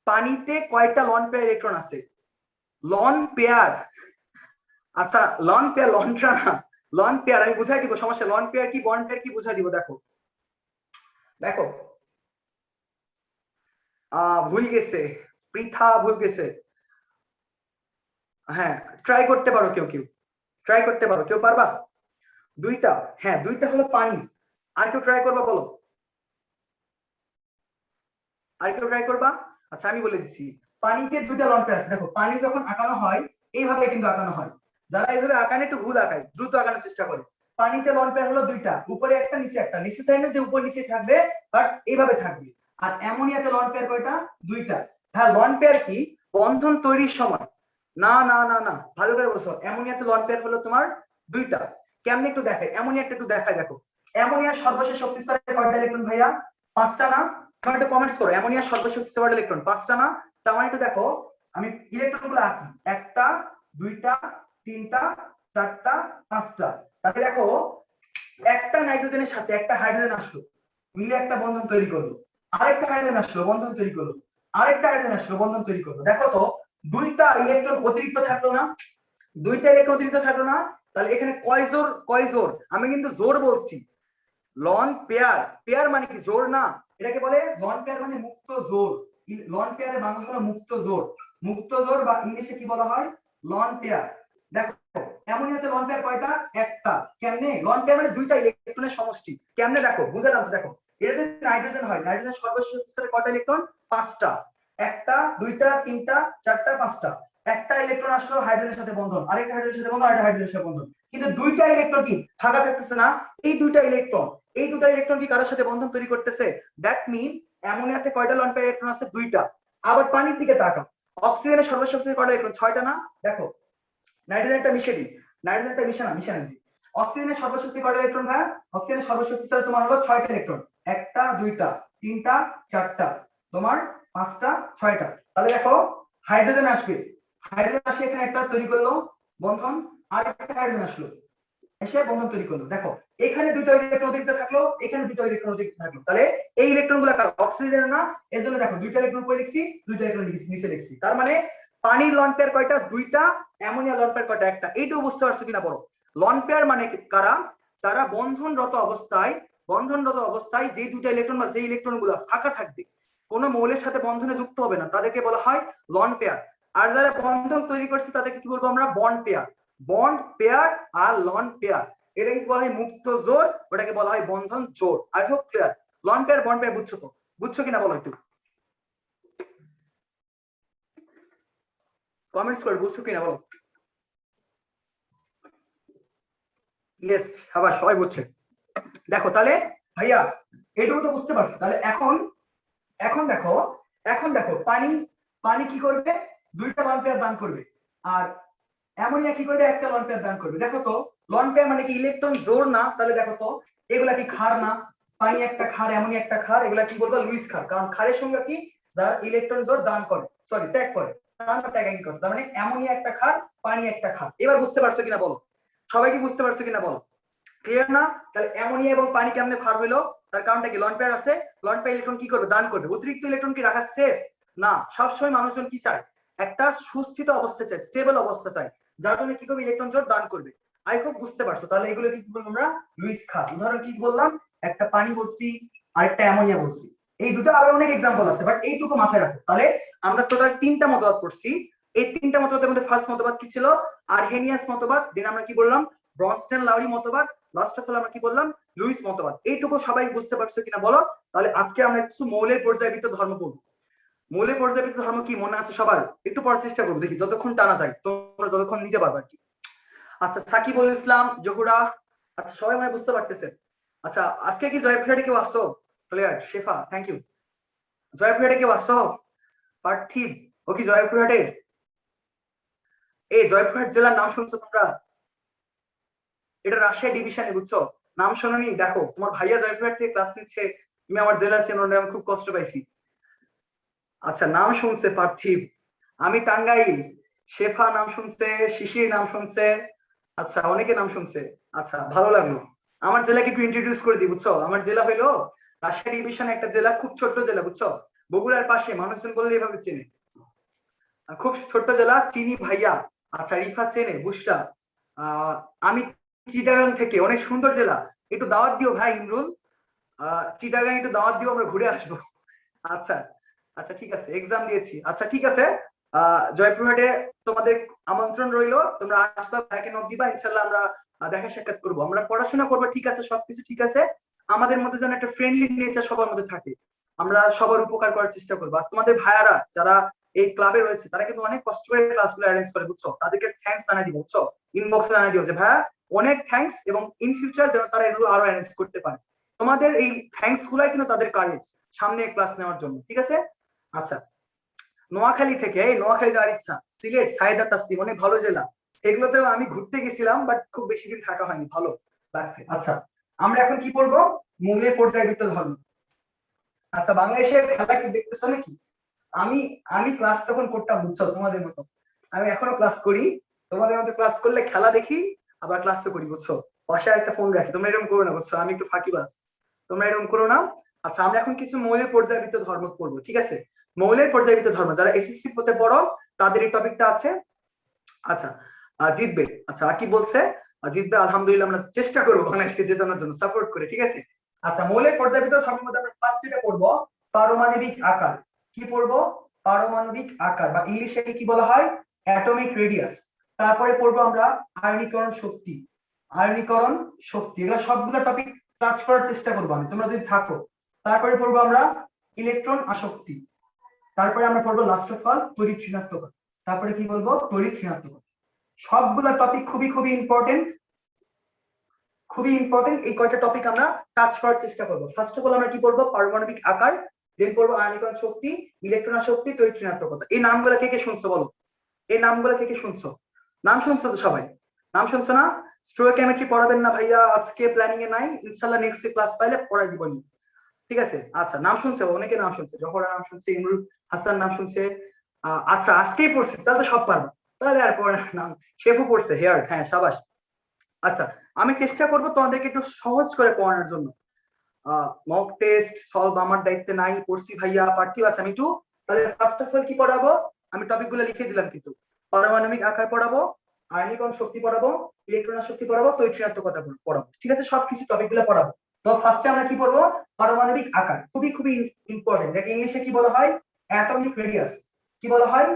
পানিতে কয়টা লন পেয়ার ইলেকট্রন আছে, লন পেয়ার, আচ্ছা লন পেয়ার, লনট্রা না, লন পেয়ার আমি বুঝাই দিব, সমস্যা, লন পেয়ার কি বন্ড পেয়ার কি বুঝাই দিব, দেখো দেখো ভুল গেছে, পৃথা ভুল গেছে, হ্যাঁ ট্রাই করতে পারো, কেউ কেউ ট্রাই করতে পারো, কেউ পারবা, দুইটা, হ্যাঁ দুইটা হলো পানি, আর কেউ ট্রাই করবা বলো, আর একটু ট্রাই করবা। আচ্ছা আমি বলে দিচ্ছি, পানিতে দুইটা লন পেয়ার আছে। দেখো পানি যখন আঁকানো হয় এইভাবে কিন্তু আঁকানো হয়, যারা এইভাবে আঁকানো একটু ভুল আঁকায়, দ্রুত আঁকানোর চেষ্টা করে। পানিতে লন পেয়ার হলো দুইটা, উপরে একটা নিচে একটা, নিচে তাই না যে উপর নিচে থাকবে, বাট এইভাবে থাকবে। আর অ্যামোনিয়াতে লন পেয়ার কয়টা? দুইটা। হ্যাঁ লন পেয়ার কি বন্ধন তৈরির সময়, না না না না ভালো করে বলছো, অ্যামোনিয়াতে লন পেয়ার হলো তোমার দুইটা। কেমনে একটু দেখাই, অ্যামোনিয়াটা একটু দেখাই। দেখো অ্যামোনিয়ার সর্বশেষ শক্তি স্তরে কয়টা ইলেকট্রন ভাইয়া? পাঁচটা না? তোমরা একটু কমেন্টস করো, অ্যামোনিয়ার সর্বশেষ স্তরে ইলেকট্রন পাঁচটা না? তার মানে একটু দেখো আমি ইলেকট্রন গুলো আঁকি, একটা দুইটা তিনটা চারটা পাঁচটা। তাহলে দেখো একটা নাইট্রোজেনের সাথে একটা হাইড্রোজেন আসলো, মিলে একটা বন্ধন তৈরি করলো, আরেকটা হাইড্রোজেন আসলো বন্ধন তৈরি করলো, আরেকটা হাইড্রোজেন আসলো বন্ধন তৈরি করলো। দেখো তো দুইটা ইলেকট্রন অতিরিক্ত থাকলো না? দুইটা ইলেকট্রন অতিরিক্ত থাকলো না? তাহলে এখানে কয় জোর, কয় জোর? আমি কিন্তু জোর বলছি। লন পেয়ার, পেয়ার মানে কি জোর না, এটাকে বলে লন পেয়ার মানে মুক্ত জোর। লন পেয়ারের বাংলা হলো মুক্ত জোর। মুক্ত জোর বা ইংলিশে কি বলা হয়? Loan pair. দেখো অ্যামোনিয়াতে লন পেয়ার কয়টা? একটা। কেমনে? লন পেয়ার মানে দুইটা ইলেকট্রনের সমষ্টি। কেমনে দেখো বুঝালাম তো। দেখো এটা যদি নাইট্রোজেন হয়, নাইট্রোজেন সর্বশেষ স্তরে কয়টা ইলেকট্রন? পাঁচটা। একটা দুইটা তিনটা চারটা পাঁচটা। একটা ইলেকট্রন আসলো হাইড্রোজেনের সাথে বন্ধন, আরেকটা হাইড্রোজেনের সাথে বন্ধন, আরেকটা হাইড্রোজেনের সাথে বন্ধন, কিন্তু দুইটা ইলেকট্রন কি ফাঁকা থাকতেছে না? এই দুইটা ইলেকট্রন, এই দুটো ইলেকট্রন কি কারোর সাথে বন্ধন তৈরি করতেছে? দ্যাট মিন অ্যামোনিয়াতে কয়টা লন পেয়ার ইলেকট্রন আছে? দুইটা। আবার পানির দিকে তাকাও, অক্সিজেনের সর্বশেষ স্তরে কয়টা ইলেকট্রন? ছয়টা না? দেখো নাইট্রোজেনটা মিশে দিই, নাইট্রোজেনটা মিশে না, মিশে না দিই। অক্সিজেনের সর্বশেষ স্তরে কয়টা ইলেকট্রন ভাই? অক্সিজেনের সর্বশেষ স্তরে তোমার হলো ছয়টা ইলেকট্রন। একটা দুইটা তিনটা চারটা তোমার পাঁচটা ছয়টা। তাহলে দেখো হাইড্রোজেন আসবে, হাইড্রোজেন আসে এখানে একটা তৈরি করলো বন্ধন, আর একটা হাইড্রোজেন আসলো এসে বন্ধন তৈরি করলো। দেখো এখানে দুটো ইলেকট্রন অতিরিক্ত থাকলো, এখানে দুটো ইলেকট্রন অতিরিক্ত থাকলো। তাহলে এই ইলেকট্রন গুলো কার? অক্সিজেন না? এর জন্য দেখো দুইটা ইলেকট্রন উপরে লিখছি, দুইটা ইলেকট্রন নিচে লিখছি। তার মানে পানির লন পেয়ার কয়টা? দুইটা। অ্যামোনিয়া লন পেয়ার কয়টা? একটা। এইটাও বুঝতে পারছো কিনা বলো? লন পেয়ার মানে কারা? তারা বন্ধনরত অবস্থায়, বন্ধনরত অবস্থায় যে দুটো ইলেকট্রন বা যে ইলেকট্রন গুলো ফাঁকা থাকবে, কোনো মৌলের সাথে বন্ধনে যুক্ত হবে না, তাদেরকে বলা হয় লন পেয়ার। আর যারা বন্ধন তৈরি করছে তাদেরকে কি বলবো আমরা? Bond pair. বন্ড পেয়ার আর লন পেয়ার, এটাকে বলা হয় মুক্ত জোর, ওটাকে বলা হয় বন্ধন জোর। I hope clear. Loan pair bond pair বুঝছো তো? বুঝছো কিনা বলো একটু কমেন্টস করে, বুঝছো কিনা বলো। ইয়েস, আবার সবাই বুঝছে। দেখো তাহলে ভাইয়া এটুকু তো বুঝতে পারছি। তাহলে এখন এখন দেখো, এখন দেখো পানি, পানি কি করবে? দুইটা লন পেয়ার দান করবে। আর অ্যামোনিয়া কি করবে? একটা লন পেয়ার দান করবে। দেখো তো লন পেয়ার মানে কি ইলেকট্রন জোর না? তাহলে দেখো তো এগুলা কি ক্ষার না? পানি একটা ক্ষার, অ্যামোনিয়া একটা ক্ষার, এগুলা কি বলবো? লুইস ক্ষার। কারণ ক্ষারের সঙ্গে কি যারা ইলেকট্রন জোর দান করে, সরি ত্যাগ করে, দান বা ত্যাগ একই কথা। তার মানে অ্যামোনিয়া একটা ক্ষার, পানি একটা ক্ষার। এবার বুঝতে পারছো কিনা বলো? সবাই কি বুঝতে পারছো কিনা বলো? ক্লিয়ার না? তাহলে অ্যামোনিয়া এবং পানি কেমনে ক্ষার হইলো? তার কারণটা কি? লন পেয়ার আছে, লন পেয়ার ইলেকট্রন কি করবে? দান করবে। অতিরিক্ত ইলেকট্রন কি রাখা সেফ না? সবসময় মানুষজন কি চায়? একটা সুস্থিত অবস্থা চায়, স্টেবল অবস্থা চায়, যার জন্য কি করবে? ইলেকট্রন জোড় দান করবে। আই খুব বুঝতে পারছো। তাহলে এগুলো কি বলবো আমরা? লুইস ক্ষার। উদাহরণ কি বললাম? একটা পানি বলছি, আরেকটা অ্যামোনিয়া বলছি। এই দুটো আরো অনেক এক্সাম্পল আছে, বাট এইটুকু মাথায় রাখো। তাহলে আমরা টোটাল তিনটা মতবাদ পড়ছি। এই তিনটা মতবাদের মধ্যে ফার্স্ট মতবাদ কি ছিল? আরহেনিয়াস মতবাদ। দেন আমরা কি বললাম? ব্রনস্টেন লাউরি মতবাদ। লাস্ট অফ অল আমরা কি বললাম? লুইস মতবাদ। এইটুকু সবাই বুঝতে পারছো কিনা বলো? তাহলে আজকে আমরা কিছু মৌলের পর্যায়বৃত্ত ধর্ম পড়বো। মৌলের পর্যায়বৃত্ত ধর্ম কি মনে আছে সবার? একটু পড়ার চেষ্টা করবো, দেখি যতক্ষণ টানা যায়, তোমরা যতক্ষণ নিতে পারবে আর কি। আচ্ছা সাকিবুল ইসলাম, জহুরা, আচ্ছা সবাই মানে বুঝতে পারতেছেন? আচ্ছা আজকে কি জয়পুরহাটে কেউ আসছো? ক্লিয়ার। Shefa thank you. জয়পুরহাটে কেউ আসছো? পার্থিব ও কি জয়পুরহাটের? এই জয়পুরহাট জেলার নাম শুনছো তোমরা? এটা রাজশাহী ডিভিশনে, বুঝছো? নাম শোনোনি? দেখো তোমার ভাইয়া জয়পুরহাট থেকে ক্লাস নিচ্ছে, তুমি আমার জেলা চেনো না, আমি খুব কষ্ট পাইছি। আচ্ছা নাম শুনছে পার্থিব। আমি টাঙ্গাইল। শেফা নাম শুনছে, শিশির নাম শুনছে, আচ্ছা অনেকে নাম শুনছে। আচ্ছা ভালো লাগলো। আমার জেলাকে একটু ইন্ট্রোডিউস করে দিই, বুঝছো? আমার জেলা হইলো রাজশাহী ডিভিশন একটা জেলা, খুব ছোট্ট জেলা, বুঝছো? বগুড়ার পাশে, মানুষজন বললে এভাবে চেনে। খুব ছোট্ট জেলা। চিনি ভাইয়া, আচ্ছা রিফা চেনে, বুশরা। আমি চিটাগাং থেকে, অনেক সুন্দর জেলা, একটু দাওয়াত দিও ভাই ইমরুল। চিটাগাং একটু দাওয়াত দিও, আমরা ঘুরে আসবো। আচ্ছা আচ্ছা ঠিক আছে, এক্সাম দিয়েছি। আচ্ছা ঠিক আছে, জয়পুরহাটে তোমাদের আমন্ত্রণ রইলো, তোমরা আসবা, ব্যাকে নক দিবা, ইনশাল্লাহ আমরা দেখা সাক্ষাৎ করবো, আমরা পড়াশোনা করবো, ঠিক আছে? সবকিছু ঠিক আছে, আমাদের মধ্যে যেন একটা ফ্রেন্ডলি নেচার সবার মধ্যে থাকে। আমরা সবার উপকার করার চেষ্টা করবো। আর তোমাদের ভাইয়ারা যারা এই ক্লাবে রয়েছে তারা কিন্তু অনেক কষ্ট করে ক্লাসগুলো অ্যারেঞ্জ করে, বুঝছো? তাদেরকে থ্যাঙ্কস জানাই দিব, বুঝছো? ইনবক্সে জানাই দিব যে ভাইয়া অনেক থ্যাঙ্কস, এবং ইন ফিউচার যেন তারা এগুলো আরো অ্যারেঞ্জ করতে পারে। তোমাদের এই থ্যাঙ্কস গুলাই কিন্তু তাদের কারেজ সামনে ক্লাস নেওয়ার জন্য, ঠিক আছে? আচ্ছা, নোয়াখালী থেকে, এই নোয়াখালী যাওয়ার ইচ্ছা, সিলেট সাইদা তাসলিম অনেক ভালো জেলা, এগুলোতেও আমি ঘুরতে গেছিলাম বাট খুব বেশি দিন থাকা হয়নি, ভালো লাগছে। আচ্ছা, আমরা এখন কি পড়বো? মৌলের পর্যায়বৃত্ত ধর্ম। আচ্ছা, বাংলাদেশের খেলা কি দেখতেছো নাকি? আমি আমি ক্লাস যখন করতাম, বুঝছো, তোমাদের মতো আমি এখনো ক্লাস করি, তোমাদের মতো ক্লাস করলে খেলা দেখি আবার ক্লাস তো করি, বুঝছো? বাসায় একটা ফোন রাখি, তোমরা এরকম করো না, বুঝছো? আমি একটু ফাঁকিবাজ, তোমরা এরকম করো না। আচ্ছা, আমরা এখন কিছু মৌলের পর্যায়বৃত্ত ধর্ম পড়বো, ঠিক আছে? মৌলের পর্যায়বৃত্ত ধর্ম যারা এসএসসি হতে পড়ো তাদের এই টপিকটা আছে। আচ্ছা, জিতবে। আচ্ছা, আর কি বলছে? জিতবে, আলহামদুলিল্লাহ, আমরা চেষ্টা করবো বাংলাদেশকে জেতানোর জন্য, সাপোর্ট করে, ঠিক আছে? আচ্ছা, মৌলের পর্যায়বৃত্ত ধর্মের মধ্যে আমরা ফার্স্ট যেটা পড়বো পারমাণবিক আকার। কি পড়বো? পারমাণবিক আকার, বা ইংলিশে কি বলা হয়? Atomic radius. তারপরে পড়বো আমরা আয়নীকরণ শক্তি। আয়নীকরণ শক্তি, এগুলো সবগুলো টপিক টাচ করার চেষ্টা করবো আমি, তোমরা যদি থাকো। তারপরে পড়বো আমরা ইলেকট্রন আসক্তি। তারপরে আমরা পড়বো লাস্ট অফ অল তড়িৎ ঋণাত্মকতা। তারপরে কি বলবো? তড়িৎ ঋণাত্মকতা। সবগুলা টপিক খুবই খুবই ইম্পর্টেন্ট, খুবই ইম্পর্টেন্ট। এই কয়টা টপিক আমরা টাচ করার চেষ্টা করবো। ফার্স্ট অফ অল আমরা কি পড়বো? পারমাণবিক আকার, দেন পড়বো আয়নীকরণ শক্তি, ইলেকট্রন আসক্তি, তড়িৎ ঋণাত্মকতা। এই নামগুলো কে কে শুনছো বলো? এই নামগুলো কে কে শুনছো? নাম শুনছো তো সবাই? নাম শুনছো না? স্টোইকিওমেট্রি পড়াবেন না ভাইয়া আজকে, প্ল্যানিং এ নাই, ইনশাআল্লাহ নেক্সট ক্লাস পাইলে পড়াই দিবনি, ঠিক আছে? আচ্ছা, নাম শুনছে, অনেকে নাম শুনছে, জহরা নাম শুনছে, ইমরুল হাসান নাম শুনছে। আচ্ছা, আজকেই পড়ছে, তাহলে তো সব পারবো, তাহলে আর পড়ে নাম। শেফও পড়ছে, হেয়ার, হ্যাঁ, সাবাস। আচ্ছা, আমি চেষ্টা করব তোমাদেরকে একটু সহজ করে পড়ানোর জন্য। মক টেস্ট সলভ আমার দায়িত্বে নাই, পড়ছি ভাইয়া, পার্থিব আছে, আমি একটু তাহলে ফার্স্ট অফ অল কি পড়াবো? আমি টপিকগুলো লিখে দিলাম কিন্তু। পারমাণবিক আকার পড়াবো, আয়নীকরণ শক্তি পড়াবো, ইলেকট্রন শক্তি পড়াবো, তড়িৎ ঋণাত্মকতা পড়াবো, ঠিক আছে? সবকিছু টপিকগুলো পড়াবো। তো ফার্স্টে আমরা কি পড়বো? পারমাণবিক আকার, খুবই খুবই ইম্পর্টেন্ট। এটাকে ইংলিশে কি বলা হয়? Atomic radius. কি বলা হয়?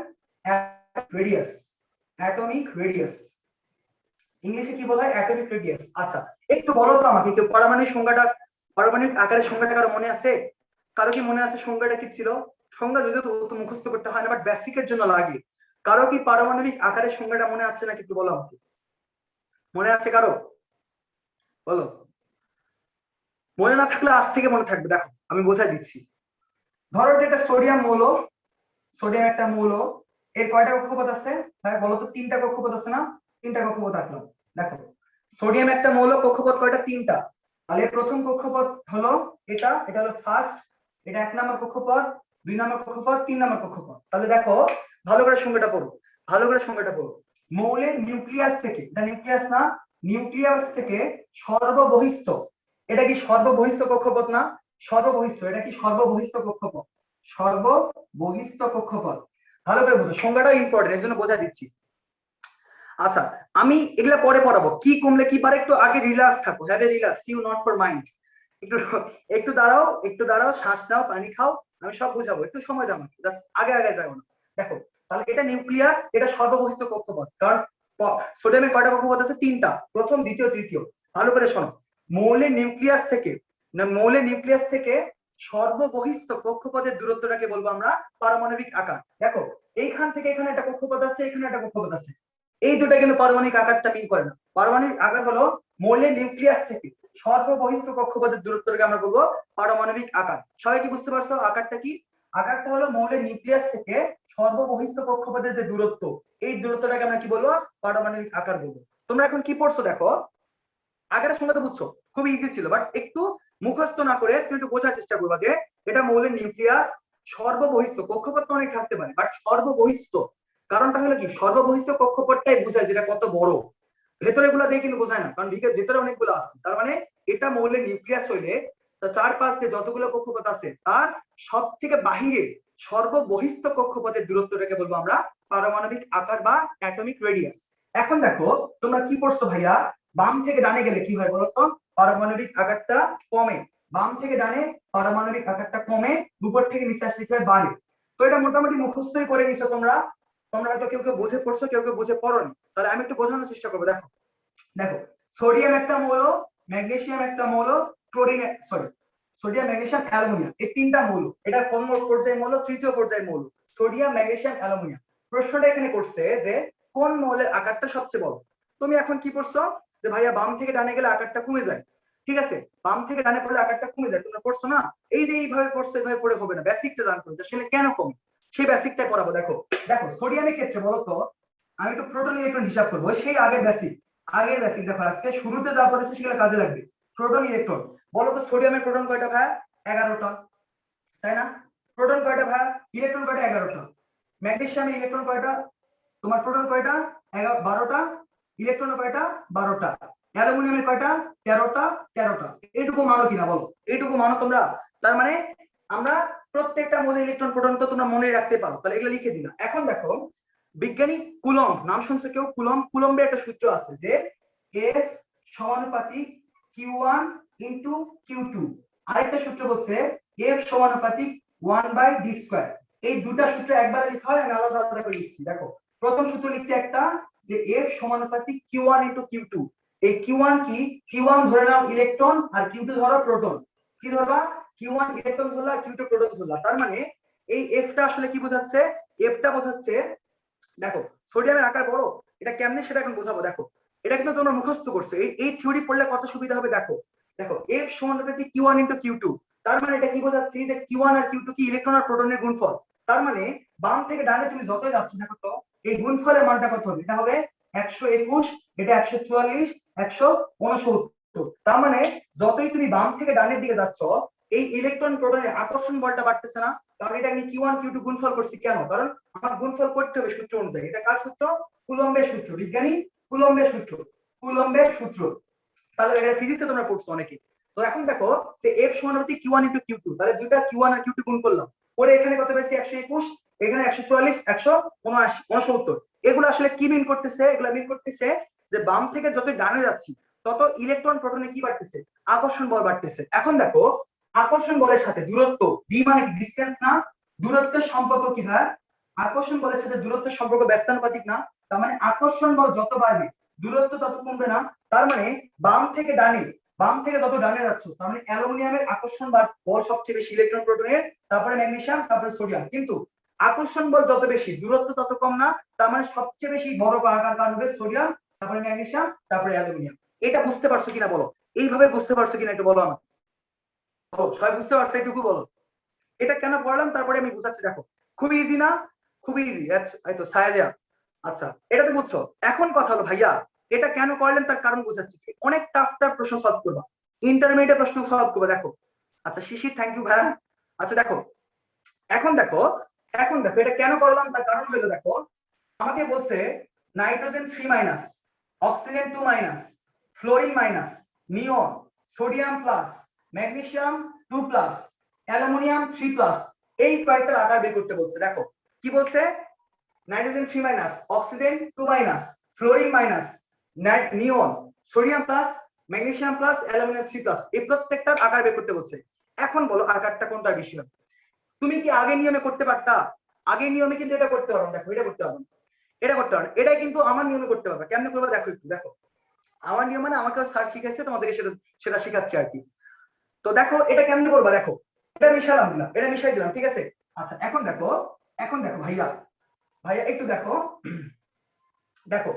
Radius, atomic radius. ইংলিশে কি বলা হয়? Atomic radius. আচ্ছা, একটু বলো তো আমাকে কেউ পারমাণবিক সংখ্যাটা, পারমাণবিক আকারের সংখ্যাটা কারো মনে আছে? কারো কি মনে আছে সংখ্যাটা কি ছিল? সংখ্যা যদিও তো মুখস্থ করতে হয় না, বাট বেসিকের জন্য লাগে। কারো কি পারমাণবিক আকারের সংখ্যাটা মনে আছে নাকি একটু বলো আমাকে। মনে আছে কারো? বলো। মনে না থাকলে আজ থেকে মনে থাকবে, দেখো আমি বোঝাই দিচ্ছি। ধরো এটা সোডিয়াম মৌল, সোডিয়াম একটা মৌল, এর কয়টা কক্ষপথ আছে? ভাই বলো তো, 3টা কক্ষপথ আছে না? 3টা কক্ষপথ আঁকলাম, দেখো সোডিয়াম একটা মৌল, কক্ষপথ কয়টা? 3টা। তাহলে প্রথম কক্ষপথ হলো এটা, এটা হলো ফার্স্ট, এটা 1 নম্বর কক্ষপথ, 2 নম্বর কক্ষপথ, 3 নম্বর কক্ষপথ। তাহলে দেখো ভালো করে সংখ্যাটা পড়ো, ভালো করে সংখ্যাটা পড়ো। মৌলের নিউক্লিয়াস থেকে, এটা নিউক্লিয়াস না, নিউক্লিয়াস থেকে সর্ববহিস্থ, এটা কি সর্ববহিস্থ কক্ষপথ না? সর্ববহিস্থ, এটা কি সর্ববহিস্থ কক্ষপথ? সর্ববহিস্থ কক্ষপথ। ভালো করে বুঝো, সংজ্ঞাটা ইম্পর্টেন্ট, এর জন্য বোঝা দিচ্ছি। আচ্ছা, আমি এগুলা পরে পড়াবো, কি কমলে কি পারে, একটু আগে রিল্যাক্স থাকো, have a relax, you not for mind. একটু একটু দাঁড়াও, একটু দাঁড়াও, শ্বাস নাও, পানি খাও, আমি সব বুঝাবো, একটু সময় দাও আমাকে, জাস্ট আগে আগে যাও না। দেখো, তাহলে এটা নিউক্লিয়াস, এটা সর্ববহিস্থ কক্ষপথ, কারণ সোডিয়ামের কয়টা কক্ষপথ আছে? 3টা, প্রথম, দ্বিতীয়, তৃতীয়। ভালো করে শোনো, মৌলের নিউক্লিয়াস থেকে, না মৌলের নিউক্লিয়াস থেকে সর্ববহিস্থ কক্ষপথের দূরত্বটাকে বলবো আমরা পারমাণবিক আকার। দেখো, এইখান থেকে এখানে একটা কক্ষপথ আছে, এখানে একটা কক্ষপথ আছে, এই দুটো কিন্তু পারমাণবিক আকারটা মিন করে না। পারমাণবিক আকার হলো মৌলের নিউক্লিয়াস থেকে সর্ববহিস্থ কক্ষপথের দূরত্বটাকে আমরা বলবো পারমাণবিক আকার। সবাই কি বুঝতে পারছো আকারটা কি? আকারটা হলো মৌলের নিউক্লিয়াস থেকে সর্ববহিস্থ কক্ষপথের যে দূরত্ব, এই দূরত্বটাকে আমরা কি বলবো? পারমাণবিক আকার বলবো। তোমরা এখন কি পড়ছো দেখো, আকারের সংজ্ঞা তো বুঝছো, খুব ইজি ছিল, বাট একটু মুখস্থ না করে তুমি একটু বোঝার চেষ্টা করবা যে এটা মৌলের নিউক্লিয়াস, সর্ববহিস্থ কক্ষপথ তো অনেক থাকতে পারে, বাট সর্ববহিস্থ, কারণটা হলো কি সর্ববহিস্থ কক্ষপথটাই বোঝায় যেটা কত বড়, ভেতরে গুলা দিয়ে কিন্তু বোঝায় না, কারণ ভেতরে অনেকগুলো আছে। তার মানে এটা মৌলের নিউক্লিয়াস হইলে তার চারপাশে যতগুলো কক্ষপথ আছে তার সব থেকে বাহিরে সর্ববহিস্থ কক্ষপথের দূরত্বটাকে বলবো আমরা পারমাণবিক আকার বা অ্যাটমিক রেডিয়াস। এখন দেখো তোমরা কি পড়ছো ভাইয়া, বাম থেকে ডানে গেলে কি হয় বলতো? পারমাণবিক আকারটা কমে, বাম থেকে ডানে পারমাণবিক আকারটা কমে, উপর থেকে নিচে আসলে কি হয়? বাড়ে। তো এটা মোটামুটি মুখস্থই করে নিছো তোমরা, তোমরা হয়তো কেউ কেউ বুঝে পড়ছো, কেউ কেউ বুঝে পড়োনি। তাহলে আমি একটু বোঝানোর চেষ্টা করবো। দেখো দেখো, সোডিয়াম একটা মৌল, ম্যাগনেসিয়াম একটা মৌল, chlorine, sorry sodium magnesium aluminium, এই তিনটা মৌল। এটা কোন পর্যায়ের মৌল? তৃতীয় পর্যায়ের মৌল, সোডিয়াম ম্যাগনেসিয়াম অ্যালুমিনিয়াম। প্রশ্নটা এখানে করছে যে কোন মৌলের আকারটা সবচেয়ে বড়। তুমি এখন কি পড়ছো যে ভাইয়া বাম থেকে ডানে গেলে আকারটা কমে যায়, ঠিক আছে, বাম থেকে ডানে পড়লে আকারটা কমে যায়, তোমরা পড়ছো না? এই যে এইভাবে পড়ছো, এইভাবে পড়ে হবে না, বেসিকটা জানতে হবে আসলে কেন কমে, সেই বেসিকটাই পড়াবো। দেখো দেখো সোডিয়ামের ক্ষেত্রে বলতো আমি একটু প্রোটন ইলেকট্রন হিসাব করবো, সেই আগের বেসিক দেখো আজকে শুরুতে যা পড়েছে সেগুলো কাজে লাগবে। প্রোটন ইলেকট্রন বলতো সোডিয়ামের প্রোটন কয়টা ভাই? 11টা, তাই না? প্রোটন কয়টা ভাই? ইলেকট্রন কয়টা? 11টা। ম্যাগনেসিয়ামে ইলেকট্রন কয়টা? তোমার প্রোটন কয়টা? 12টা। ইলেকট্রন কয়টা? 12টা। অ্যালুমিনিয়ামের কয়টা? 13টা। 13টা। এইটুকু মানো কিনা বলো? এইটুকু মানো তোমরা? তার মানে আমরা প্রত্যেকটা মৌলের ইলেকট্রন প্রোটন তো তোমরা মনে রাখতে পারো, তাহলে এগুলো লিখে দিলাম। এখন দেখো বিজ্ঞানী কুলম্ব, নাম শুনছো কেউ? কুলম্বের একটা সূত্র আছে যে F সমানুপাতিক Q1 ইনটু Q2। আরেকটা সূত্র বলছে F সমানুপাতিক 1/d²। এই দুটা সূত্র একবারে লিখা হয়, আমি আলাদা আলাদা করে লিখছি। দেখো প্রথম সূত্র লিখছি একটা যে F সমানুপাতিক Q1 ইনটু Q2। এই Q1 কি? Q1 ধরে নাও ইলেকট্রন আর Q2 ধরো প্রোটন। কি ধরবা? Q1 electron Dharla, Q2 proton Dharla. তার মানে এই F টা আসলে কি বোঝাচ্ছে? F টা বোঝাচ্ছে, দেখো সোডিয়ামের আকার বড়, এটা কেমনে সেটা এখন বোঝাবো। দেখো এটা কিন্তু তোমরা মুখস্থ করছো, এই থিওরি পড়লে কত সুবিধা হবে। দেখো দেখো F সমানুপাতিক Q1 ইনটু Q2। তার মানে এটা কি বোঝাচ্ছি যে Q1 আর Q2 কি? ইলেকট্রন আর প্রোটনের গুণফল। তার মানে বাম থেকে ডানে তুমি যতই যাচ্ছ দেখো তো এই গুণফলের মানটা কত হবে? এটা হবে 121, এটা 144, 169। তার মানে যতই তুমি বাম থেকে ডানের দিকে যাচ্ছ এই ইলেকট্রন প্রোটনের আকর্ষণ বলটা বাড়তেছে না? কারণ এটা আমি Q1 Q2 গুণফল করছি। কেন? কারণ আমার গুণফল করতে হবে সূত্র অনুযায়ী। এটা কার সূত্র? কুলম্বের সূত্র, বিজ্ঞানী কুলম্বের সূত্র, কুলম্বের সূত্র। তাহলে এটা ফিজিক্সে তোমরা পড়ছো অনেকে। তো এখন দেখো যে F সমানুপাতিক Q1 ইনটু Q2, তাহলে দুইটা Q1 আর Q2 গুণ করলাম, পরে এখানে কত পেয়েছি? 121, এখানে 144, 169। এগুলো আসলে কি মিন করতেছে? এগুলো মিন করতেছে যে বাম থেকে যত ডানে যাচ্ছি তত ইলেকট্রন প্রোটনে কি বাড়তেছে? আকর্ষণ বল বাড়তেছে। এখন দেখো আকর্ষণ বলের সাথে দূরত্ব, ডি মানে ডিসটেন্স না? দূরত্বের সম্পর্ক কি ভাই? আকর্ষণ বলের সাথে দূরত্বের সম্পর্ক ব্যস্তানুপাতিক না? তার মানে আকর্ষণ বল যত বাড়বে দূরত্ব তত কমবে না? তার মানে বাম থেকে ডানে, বাম থেকে যত ডানে যাচ্ছ তার মানে অ্যালুমিনিয়ামের আকর্ষণ বল সবচেয়ে বেশি ইলেকট্রন প্রোটনের, তারপরে ম্যাগনেসিয়াম, তারপরে সোডিয়াম। কিন্তু আকর্ষণ বল যত বেশি দূরত্ব তত কম না? তার মানে সবচেয়ে বেশি বড় আকার কার হবে? সোডিয়াম, তারপরে ম্যাগনেসিয়াম, তারপরে অ্যালুমিনিয়াম। এটা বুঝতে পারছো কিনা বলো? এইভাবে বুঝতে পারছো কিনা একটু বলো আমাকে। ও সবাই বুঝতে পারছো? এইটুকু বলো। এটা কেন পড়লাম তারপরে আমি বুঝাচ্ছি। দেখো খুবই ইজি না? খুবই ইজি। এই তো সায়াদিয়া, আচ্ছা এটা তো বুঝছো। এখন কথা হলো ভাইয়া এটা কেন করলেন তার কারণ বুঝাচ্ছি। অনেক টাফ টাফ প্রশ্ন সলভ করবা, ইন্টারমিডিয়েট প্রশ্ন সলভ করবে। দেখো আচ্ছা শিশির, থ্যাংক ইউ ভাইয়া। আচ্ছা দেখো এখন দেখো, এখন দেখো এটা কেন করলাম তার কারণ হলো, দেখো আমাকে বলছে nitrogen 3-, oxygen 2-, fluorine minus, neon, sodium plus, magnesium 2+, aluminium 3+, এই কয়েকটার আকার বের করতে বলছে। দেখো কি বলছে? Nitrogen 3-, oxygen 2-, fluorine minus, neon, sodium plus, magnesium plus, aluminium 3+, এই প্রত্যেকটার আকার বের করতে বলছে। এখন বলো আকারটা কোনটা বেশি হবে? তুমি কি আগে নিয়মে করতে পারতা? আগের নিয়মে কিন্তু এটা করতে পারো। দেখো এটা করতে পারো, এটা করতে পারো, এটাই কিন্তু আমার নিয়মে করতে পারবে। কেমনে করবে দেখো একটু। দেখো আমার নিয়ম মানে আমাকে স্যার শিখাইছে, তোমাদেরকে সেটা সেটা শেখাচ্ছি আর কি। তো দেখো এটা কেমনে করবা। দেখো এটা মিশালাম, দিলাম, এটা মিশাই দিলাম, ঠিক আছে। আচ্ছা এখন দেখো, এখন দেখো ভাইয়া, ভাইয়া একটু দেখো, দেখো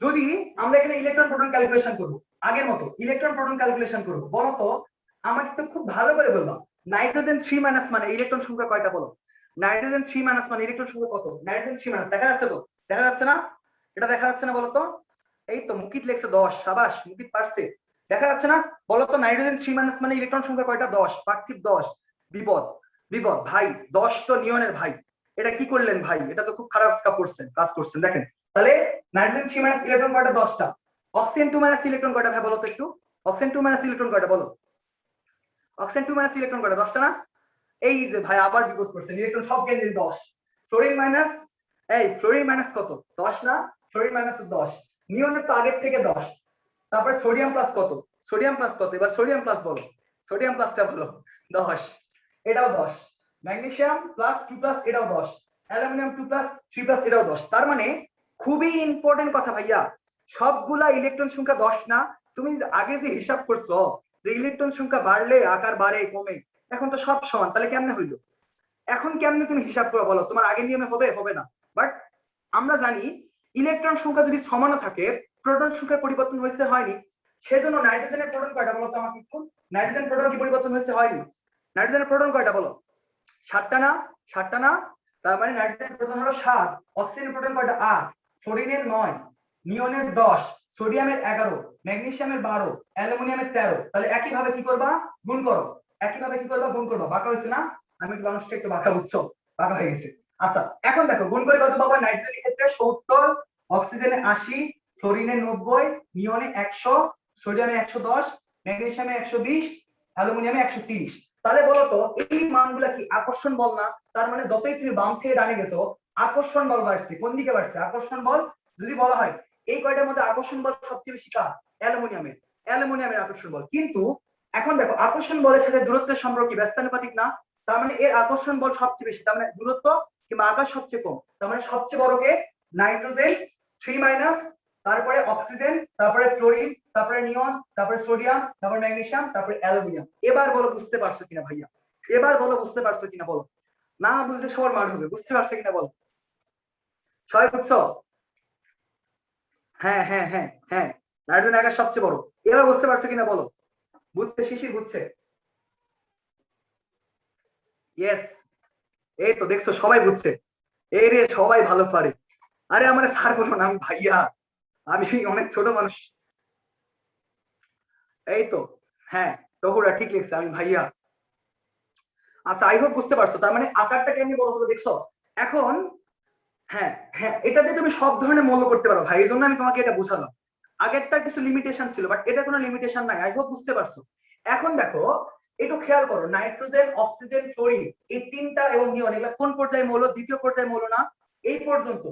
যদি আমরা এখানে ইলেকট্রন প্রোটন ক্যালকুলেশন করব, আগের মতো ইলেকট্রন প্রোটন ক্যালকুলেশন করব, বলো তো আমাকে তো খুব ভালো করে বলবা নাইট্রোজেন 3- মানে ইলেকট্রন সংখ্যা কয়টা বলো? নাইট্রোজেন 3- মানে ইলেকট্রন সংখ্যা কত? নাইট্রোজেন 3- দেখা যাচ্ছে তো? দেখা যাচ্ছে না? এটা দেখা যাচ্ছে না বলো তো? এই তো মুকিত লেখছে 10, সাবাস মুকিত পারছে। দেখা যাচ্ছে না? বলো তো নাইট্রোজেন 3- মানে ইলেকট্রন সংখ্যা কয়টা? 10, পার্থিব 10, বিপদ বিপদ ভাই 10 তো নিয়নের ভাই। এটা কি করলেন ভাই? এটা তো খুব খারাপ কাজ করছেন। দেখেন তাহলে নাইট্রোজেন 3- ইলেকট্রন কয়টা? 10টা। অক্সিজেন 2- ইলেকট্রন কয়টা ভাই বলো তো একটু? অক্সিজেন 2- ইলেকট্রন কয়টা বলো? অক্সিজেন 2- ইলেকট্রন কয়টা? 10টা না? এই যে ভাই আবার বিপদ করছেন, ইলেকট্রন সব কেন্দ্রে 10। ফ্লোরিন মাইনাস, এই ফ্লোরিন মাইনাস কত? 10 না? ফ্লোরিন মাইনাস 10, নিয়নের তো আগের থেকে 10। তারপরে সোডিয়াম প্লাস কত? সোডিয়াম প্লাস কত? এবার সোডিয়াম প্লাস বলো, সোডিয়াম প্লাসটা বলো। 10, এটাও 10। ম্যাগনেসিয়াম প্লাস 2+, এটাও 10। অ্যালুমিনিয়াম 2+, 3+, এটাও 10। তার মানে খুবই ইম্পর্টেন্ট কথা ভাইয়া, সবগুলা ইলেকট্রন সংখ্যা 10 না? তুমি আগে যে হিসাব করছো যে ইলেকট্রন সংখ্যা বাড়লে আকার বাড়ে কমে, এখন তো সব সমান, তাহলে কেমনে হইলো? এখন কেমনে তুমি হিসাব করে বলো, তোমার আগের নিয়মে হবে? হবে না। বাট আমরা জানি ইলেকট্রন সংখ্যা যদি সমানও থাকে, প্রোটন সংখ্যার পরিবর্তন হয়েছে হয়নি। সেজন্য নাইট্রোজেনের প্রোটন কয়টা বলো তো আমাকে একটু? নাইট্রোজেন প্রোটন কি পরিবর্তন হয়েছে হয়নি? নাইট্রোজেনের প্রোটন কয়টা বলো? 7টা না? 7টা না? তার মানে নাইট্রোজেনের প্রোটন হলো 7, অক্সিজেনের প্রোটন কয়টা? 8, ফ্লোরিনের 9, নিয়নের 10, সোডিয়ামের 11, ম্যাগনেসিয়ামের 12, অ্যালুমিনিয়ামের 13। তাহলে একই ভাবে কি করবা? গুণ করো। একই ভাবে কি করবা? গুণ করবা। বাঁকা হয়েছে না? আমি মানুষটা একটু বাঁকা, বুঝছো? বাঁকা হয়ে গেছে। আচ্ছা এখন দেখো গুণ করে কত পাবা? নাইট্রোজেনের ক্ষেত্রে 70, অক্সিজেনে 80, ফ্লোরিনে 90, নিয়নে 100, সোডিয়ামে 110, ম্যাগনেসিয়ামে 120, অ্যালুমিনিয়ামে 130। তাহলে বলো তো এই মানগুলা কি আকর্ষণ বল না? তার মানে যতই তুমি বাম থেকে ডানে গেছো আকর্ষণ বল বাড়ছে। কোন দিকে বাড়ছে আকর্ষণ বল? যদি বলা হয় এই কয়টার মধ্যে আকর্ষণ বল সবচেয়ে বেশি কার? অ্যালুমিনিয়ামের। অ্যালুমিনিয়ামের আকর্ষণ বল। কিন্তু এখন দেখো আকর্ষণ বলের সাথে দূরত্বের সম্পর্ক কি ব্যস্তানুপাতিক না? তার মানে এর আকর্ষণ বল সবচেয়ে বেশি, তার মানে দূরত্ব কিংবা আকার সবচেয়ে কম। তার মানে সবচেয়ে বড় কে? নাইট্রোজেন 3-, তারপরে অক্সিজেন, তারপরে ফ্লোরিন, তারপরে নিয়ন, তারপরে সোডিয়াম, তারপরে ম্যাগনেসিয়াম, তারপরে অ্যালুমিনিয়াম। এবার বলো বুঝতে পারছো কিনা ভাইয়া? এবার বলো বুঝতে পারছো কিনা বলো? না বুঝলে সবার মার হবে। বুঝতে পারছো কিনা বলো? সবাই বুঝছো? হ্যাঁ হ্যাঁ হ্যাঁ হ্যাঁ, নাইট্রোজেন আকার সবচেয়ে বড়। এবার বুঝতে পারছো কিনা বলো? বুঝছে? শিশির বুঝছে? ইয়েস, এই তো দেখছো সবাই বুঝছে। এই রে সবাই ভালো পারে। আরে আমার স্যার বলো না, আমি ভাইয়া, আমি অনেক ছোট মানুষ। এই তো, হ্যাঁ তহুরা ঠিক লিখছে, আমি ভাইয়া। আচ্ছা আই হোপ বুঝতে পারছো। তার মানে আকারটা কেমনি বড় হলো দেখছো? এখন হ্যাঁ হ্যাঁ, এটা দিয়ে তুমি সব ধরনের মৌল করতে পারো ভাই, এই জন্য আমি তোমাকে এটা বুঝালাম। আগেরটা কিছু লিমিটেশন ছিল, বাট এটা কোনো লিমিটেশন নাই। আই হোপ বুঝতে পারছো। এখন দেখো একটু খেয়াল করো, নাইট্রোজেন, অক্সিজেন, ফ্লোরিন, এই তিনটা এবং নিয়ন এগুলা কোন পর্যায়ে মৌল? দ্বিতীয় পর্যায়ে মৌল না? এই পর্যন্ত,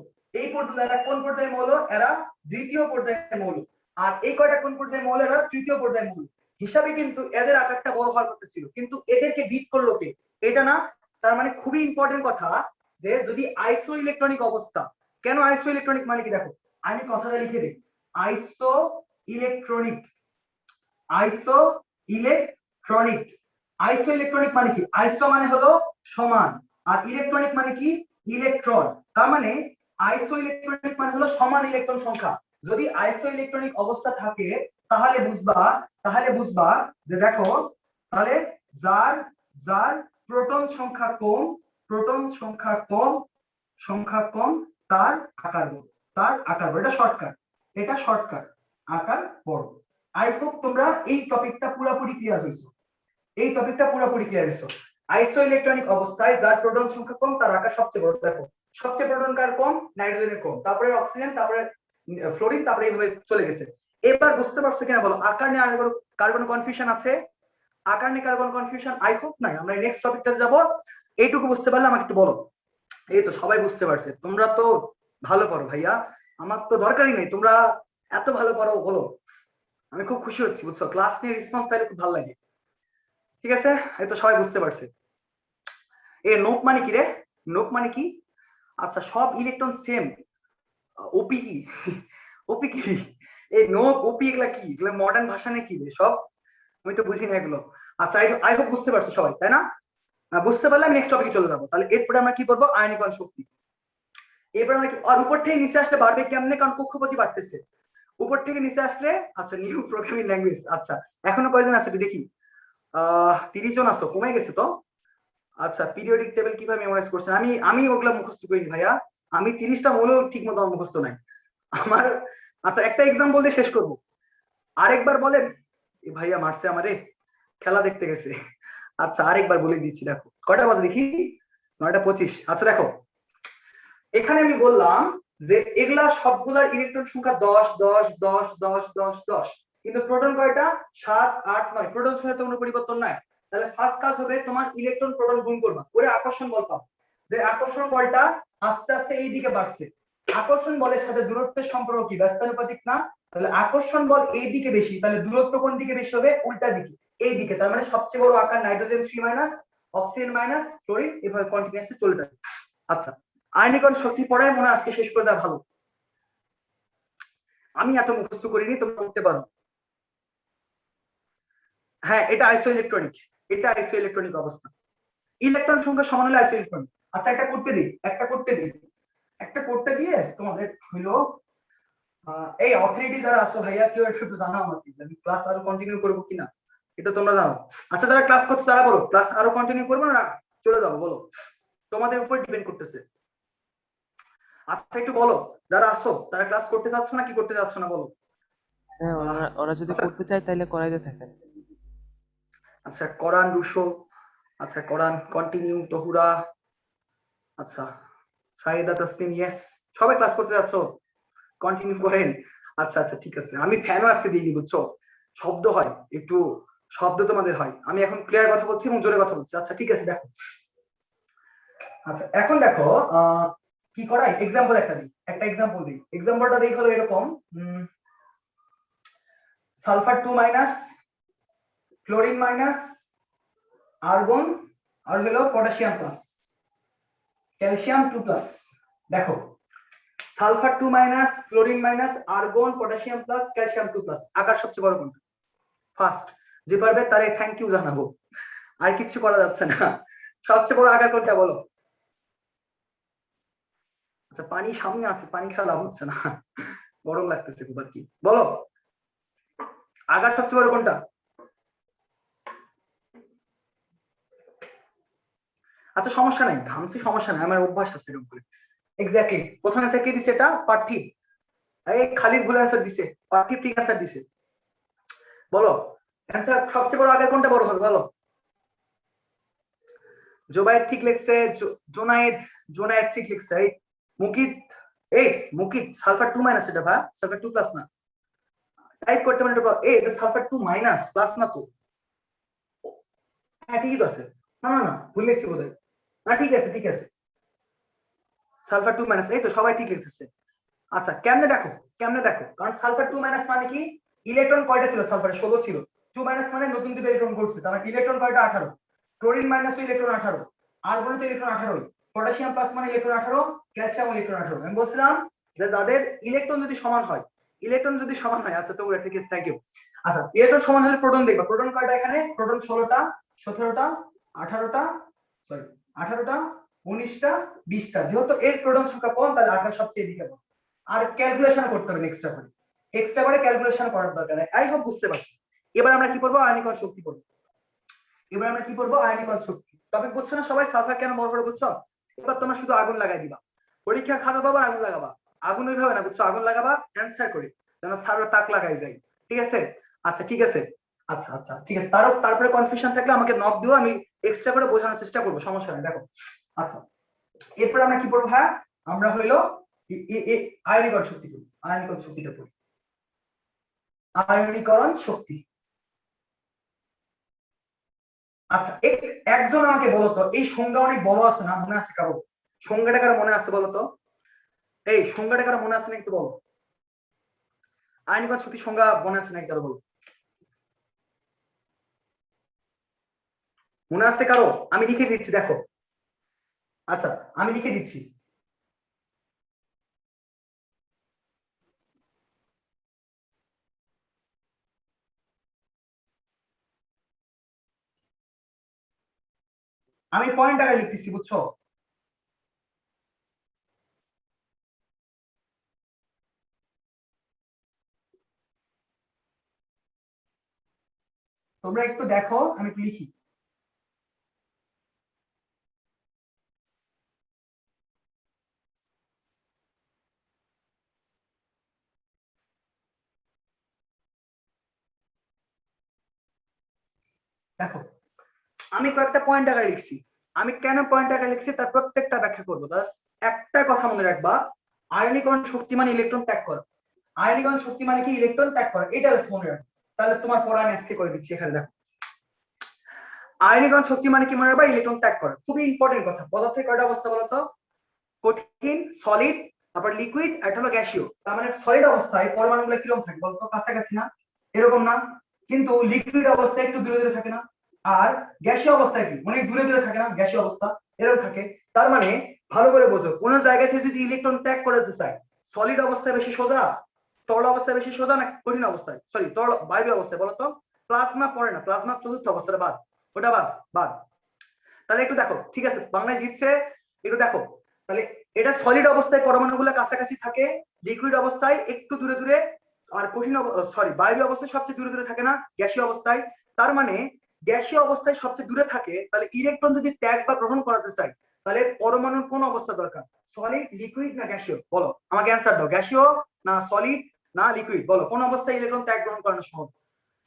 এই পর্যন্ত এরা কোন পর্যায়ে মৌল? এরা দ্বিতীয় পর্যায়ের মৌল। আর এই কয়টা কোন পর্যায়ে মৌল? এরা তৃতীয় পর্যায়ের মৌল। হিসাবে কিন্তু এদের আকারটা বড় হওয়ার কথা ছিল, কিন্তু এদেরকে বিট করলো কে? এটা না? তার মানে খুবই ইম্পর্টেন্ট কথা যে যদি আইসো ইলেকট্রনিক অবস্থা, কেন আইসো ইলেকট্রনিক মানে কি দেখো, আমি কথাটা লিখে দিই। আইসো ইলেকট্রনিক, আইসো ইলেকট্রনিক, আইসো ইলেকট্রনিক মানে কি? আইসো মানে হলো সমান, আর ইলেকট্রনিক মানে কি? ইলেকট্রন। তার মানে আইসো ইলেকট্রনিক মানে হলো সমান ইলেকট্রন সংখ্যা। যদি আইসো ইলেকট্রনিক অবস্থা থাকে তাহলে বুঝবা যে দেখো, তাহলে যার যার প্রোটন সংখ্যা কম, প্রোটন সংখ্যা কম তার আকার বড়, তার আকার বড়। এটা শর্টকাট, এটা শর্টকাট, আকার বড়। আই হোপ তোমরা এই টপিকটা পুরোপুরি ক্লিয়ার হয়েছো, এই টপিকটা পুরোপুরি ক্লিয়ার হয়েছো। আইসো ইলেকট্রনিক অবস্থায় যার প্রোটন সংখ্যা কম তার আকার সবচেয়ে বড়। দেখো সবচেয়ে প্রোটন কার কম? নাইট্রোজেনের কম, তারপরে অক্সিজেন, তারপরে ফ্লোরিন, তারপরে এইভাবে চলে গেছে। এবার বুঝতে পারছো কিনা বলো? আকার নিয়ে আর কার কোনো কনফিউশন আছে? আকার নিয়ে কার কোনো কনফিউশন? আই হোপ নাই। আমরা নেক্সট টপিকটাতে যাব। এইটুকু বুঝতে পারলে আমাকে একটু বলো। এই তো সবাই বুঝতে পারছে। তোমরা তো ভালো পারো ভাইয়া, আমার তো দরকারই নেই, তোমরা এত ভালো পারো বলো। আমি খুব খুশি হচ্ছি বুঝছো, ক্লাস নিয়ে রেসপন্স পাইলে খুব ভালো লাগে। ঠিক আছে, এই তো সবাই বুঝতে পারছে। এ নোক মানে কি রে? নোক মানে কি? আচ্ছা সব ইলেকট্রন সেম। ওপি কি? ওপি কি? এই নোক ওপি এগুলা কি? এগুলা মডার্ন ভাষা নাকি রে সব? আমি তো বুঝি না এগুলো। আচ্ছা আই হোপ বুঝতে পারছো সবাই, তাই না? বুঝতে পারলে আমি নেক্সট টপিকে চলে যাবো। তাহলে এরপরে আমরা কি করবো? আয়নীকরণ শক্তি। এরপর আমরা কি, আর উপর থেকে নিচে আসলে বাড়বে কেমনে? কারণ কক্ষপতি বাড়তেছে। উপর থেকে নিচে আসলে, আচ্ছা নিউ প্রোগ্রামিং ল্যাঙ্গুয়েজ। আচ্ছা এখনো কয়জন আছে একটু দেখি। 30 জন আছো, কমে গেছে তো। আচ্ছা পিরিয়ডিক টেবিল কিভাবে মেমোরাইজ করছেন? আমি ওগুলা মুখস্থ করিনি ভাইয়া। আমি 30টা মূলও ঠিক মতো মুখস্থ নাই আমার। আচ্ছা একটা এক্সাম্পল দিয়ে শেষ করব। আরেকবার বলেন। এ ভাইয়া মারছে আমারে, খেলা দেখতে গেছে। আচ্ছা আরেকবার বলে দিচ্ছি, দেখো কয়টা বাজে দেখি, 9:25। আচ্ছা দেখো এখানে আমি বললাম যে এগুলা সবগুলার ইলেকট্রন সংখ্যা 10 10 10 10 10 10, কিন্তু প্রোটন কয়টা? 7 8 9। প্রোটন সংখ্যাতে কোনো পরিবর্তন নাই। তাহলে ফার্স্ট কাজ হবে তোমার ইলেকট্রন প্রোটন গুণ করবা, করে আকর্ষণ বল পাবো। যে আকর্ষণ বলটা আস্তে আস্তে এই দিকে বাড়ছে। আকর্ষণ বলের সাথে দূরত্বের সম্পর্ক কি? ব্যস্তানুপাতিক না? তাহলে আকর্ষণ বল এই দিকে বেশি, তাহলে দূরত্ব কোন দিকে বেশি হবে? উল্টা দিকে, এই দিকে। তার মানে সবচেয়ে বড় আকার নাইট্রোজেন 3-, অক্সিজেন মাইনাস, ফ্লোরিন, এভাবে কন্টিনিউয়াসলি চলে যাবে। আচ্ছা আয়নীকরণ শক্তি পড়ায় মনে আজকে শেষ করে দেওয়া ভালো। আমি এত মুখস্থ করিনি, তোমরা করতে পারো। হ্যাঁ এটা আইসো ইলেকট্রনিক। এটা আইসো ইলেকট্রনিক অবস্থা। ইলেকট্রন সংখ্যা সমান হলে আইসো ইলেকট্রনিক। আচ্ছা একটা করতে দিয়ে তোমাদের হইলো এই অথরিটি যারা আছো ভাইয়া কেউ একটু জানাও আমাকে, আমি ক্লাস আরো কন্টিনিউ করবো কিনা এটা তোমরা জানো। আচ্ছা যারা ক্লাস করতে তারা বলো ক্লাস আরো কন্টিনিউ করবো না চলে যাবো, বলো তোমাদের উপর ডিপেন্ড করতেছে। আচ্ছা একটু বলো যারা আসো তারা ক্লাস করতে চাচ্ছ না কি করতে চাচ্ছ না বলো। হ্যাঁ, ওরা যদি করতে চায় তাহলে করাইতে থাকেন। আচ্ছা কোরআন রুশো, আচ্ছা কোরআন কন্টিনিউ, তহুরা, আচ্ছা সাইদা তাসনিম, ইয়েস সবাই ক্লাস করতে যাচ্ছ কন্টিনিউ করেন। আচ্ছা আচ্ছা ঠিক আছে, আমি ফ্যানও আজকে দিইনি বুঝছো, শব্দ হয় একটু, শব্দ তোমাদের হয়। আমি এখন ক্লিয়ার কথা বলছি এবং জোরে কথা বলছি। আচ্ছা ঠিক আছে দেখো, আচ্ছা এখন দেখো কি করাই এক্সাম্পল একটা দিই। এক্সাম্পলটা দিই হলো এরকম, sulphur 2 minus, chlorine minus, argon আর হলো পটাশিয়াম প্লাস, ক্যালসিয়াম 2 প্লাস। দেখো sulphur 2 minus, chlorine minus, argon, potassium plus, calcium 2 plus. আকার সবচেয়ে বড় কোনটা? ফার্স্ট যে পারবে তারে থ্যাংক ইউ জানাবো, আর কিছু করা যাচ্ছে না। সবচেয়ে বড় আকার কোনটা বলো? আচ্ছা পানি সামনে আছে, পানি খাওয়া লাভ হচ্ছে না, গরম লাগতেছে খুব আর কি। বলো আকার সবচেয়ে বড় কোনটা? আচ্ছা সমস্যা নাই, ঘামছি সমস্যা নাই, আমার অভ্যাস আছে এরকম করে। এক্স্যাক্টলি প্রথম অ্যান্সার কে দিছে? এটা পার্থিব। এই খালিদ ভুল অ্যান্সার দিছে, পার্থিব ঠিক অ্যান্সার দিছে। বলো অ্যান্সার সবচেয়ে বড় আকার কোনটা বড় হবে বলো? জোবায়ের ঠিক লিখছে, জোনায়েদ ঠিক লিখছে, এই মুকিত সালফার 2 মাইনাস, এটা ভাই সালফার 2 প্লাস না, টাইপ করতে মানে এটা সালফার 2 মাইনাস প্লাস না তো? হ্যাঁ ঠিকই তো আছে, না ভুল লিখছি বোধহয়, না ঠিক আছে সালফার 2 মাইনাস, এই তো সবাই ঠিক লিখতেছে। আচ্ছা কেমনে দেখো, কারণ সালফার 2 মাইনাস মানে কি, ইলেকট্রন কয়টা ছিল? সালফারে 16 ছিল, 2 মাইনাস মানে নতুন দুটো ইলেকট্রন ঘুরছে, তার মানে ইলেকট্রন কয়টা? 18। ক্লোরিন মাইনাস ইলেকট্রন 18, আর্গনে তো ইলেকট্রন 18, পটাশিয়াম প্লাস মানে ইলেকট্রন 18, ক্যালসিয়াম ইলেকট্রন 18। আমি বলছিলাম যে যাদের ইলেকট্রন যদি সমান হয়, আচ্ছা তো ঠিক আছে, থ্যাংক ইউ। আচ্ছা ইলেকট্রন সমান হলে প্রোটন দেখবা, প্রোটন কয়টা এখানে? প্রোটন 16টা, 17টা, 18টা, সরি 18টা, 19টা, 20টা। যেহেতু এর প্রোটন সংখ্যা কম তাহলে আকার সবচেয়ে দিকে কম। আর ক্যালকুলেশন করতে হবে এক্সট্রা করে ক্যালকুলেশন করার দরকার নেই। আই হোপ বুঝতে পারছি। এবার আমরা কি পড়বো? আয়নিকরণ শক্তি পড়বো। আয়নিকরণ শক্তি টপিক বুঝছো না সবাই? সালফার কেন বড় করে বুঝছো? এবার তোমরা শুধু আগুন লাগাই দিবা, পরীক্ষা খাতা পাবা, আগুন লাগাবা। আগুন ওইভাবে না বুঝছো, আগুন লাগাবা অ্যান্সার করে, যেন স্যাররা তাক লাগাই যায়। ঠিক আছে? আচ্ছা ঠিক আছে, আচ্ছা ঠিক আছে। তারপরে কনফিউশন থাকলে আমাকে নক দিও, আমি এক্সট্রা করে বোঝানোর চেষ্টা করবো, সমস্যা নেই। দেখো আচ্ছা এরপর আমরা কি পড়বো? হ্যাঁ আমরা হইলো আয়নীকরণ শক্তি পড়ি, আয়নীকরণ শক্তিটা পড়ি, আয়নীকরণ শক্তি। আচ্ছা একজন আমাকে বলো তো, এই সংজ্ঞা অনেক বড় আছে না, মনে আছে কারো? সংজ্ঞাটা কারো মনে আছে বলো তো? এই সংজ্ঞাটা কারো মনে আছে না একটু বলো? আয়নীকরণ শক্তি সংজ্ঞা মনে আছে না কারো বলো? মনে আছে কারো? আমি লিখে দিচ্ছি দেখো। আচ্ছা আমি লিখে দিচ্ছি। আমি পয়েন্ট আকারে লিখতেছি বুঝছো? তোমরা একটু দেখো, আমি একটু লিখি। দেখো আমি কয়েকটা পয়েন্ট আকারে লিখছি। আমি কেন পয়েন্ট আকারে লিখছি তার প্রত্যেকটা ব্যাখ্যা করবো। বাস একটা কথা মনে রাখবা, আয়নীকরণ শক্তি মানে ইলেকট্রন ত্যাগ করা। আয়নীকরণ শক্তি মানে কি? ইলেকট্রন ত্যাগ করা। এটা মনে রাখবে, তাহলে তোমার পড়া আমি আজকে করে দিচ্ছি। এখানে দেখো আয়নীকরণ শক্তি মানে কি মনে রাখবা? ইলেকট্রন ত্যাগ করা। খুবই ইম্পর্টেন্ট কথা। পদার্থের কয়টা অবস্থা বলতো? কঠিন, সলিড, তারপর লিকুইড, আর হলো গ্যাসীয়। তার মানে সলিড অবস্থায় পরমাণুগুলো কিরকম থাকে বলতো? কাছাকাছি না? এরকম না? কিন্তু লিকুইড অবস্থায় একটু দূরে দূরে থাকে না? আর গ্যাসীয় অবস্থায় কি অনেক দূরে দূরে থাকে না? গ্যাসীয় অবস্থা এরকম থাকে। তার মানে ভালো করে বোঝো, কোন জায়গা থেকে যদি ইলেকট্রন ত্যাগ করতে চায়, সলিড অবস্থায় বেশি সোজা, তরল অবস্থায় বেশি সোজা, না কঠিন অবস্থায়, সরি তরল বায়বীয় অবস্থায় বলতো? প্লাজমা পড়ে না, প্লাজমা চতুর্থ অবস্থায় বাদ। ওটা বাদ। তাহলে একটু দেখো, ঠিক আছে বাংলায় জিতছে, একটু দেখো তাহলে এটা সলিড অবস্থায় পরমাণুগুলো কাছাকাছি থাকে, লিকুইড অবস্থায় একটু দূরে দূরে, আর কঠিন বায়বীয় অবস্থায় সবচেয়ে দূরে দূরে থাকে না, গ্যাসীয় অবস্থায়। তার মানে গ্যাসীয় অবস্থায় সবচেয়ে দূরে থাকে, তাহলে ইলেকট্রন যদি ত্যাগ বা গ্রহণ করাতে চাই তাহলে পরমাণুর কোন অবস্থা দরকার? সলিড, লিকুইড না গ্যাসীয়? বলো আমাকে অ্যান্সার দাও, গ্যাসীয় না সলিড না লিকুইড? বলো কোন অবস্থায় ইলেকট্রন ত্যাগ গ্রহণ করানো সহজ?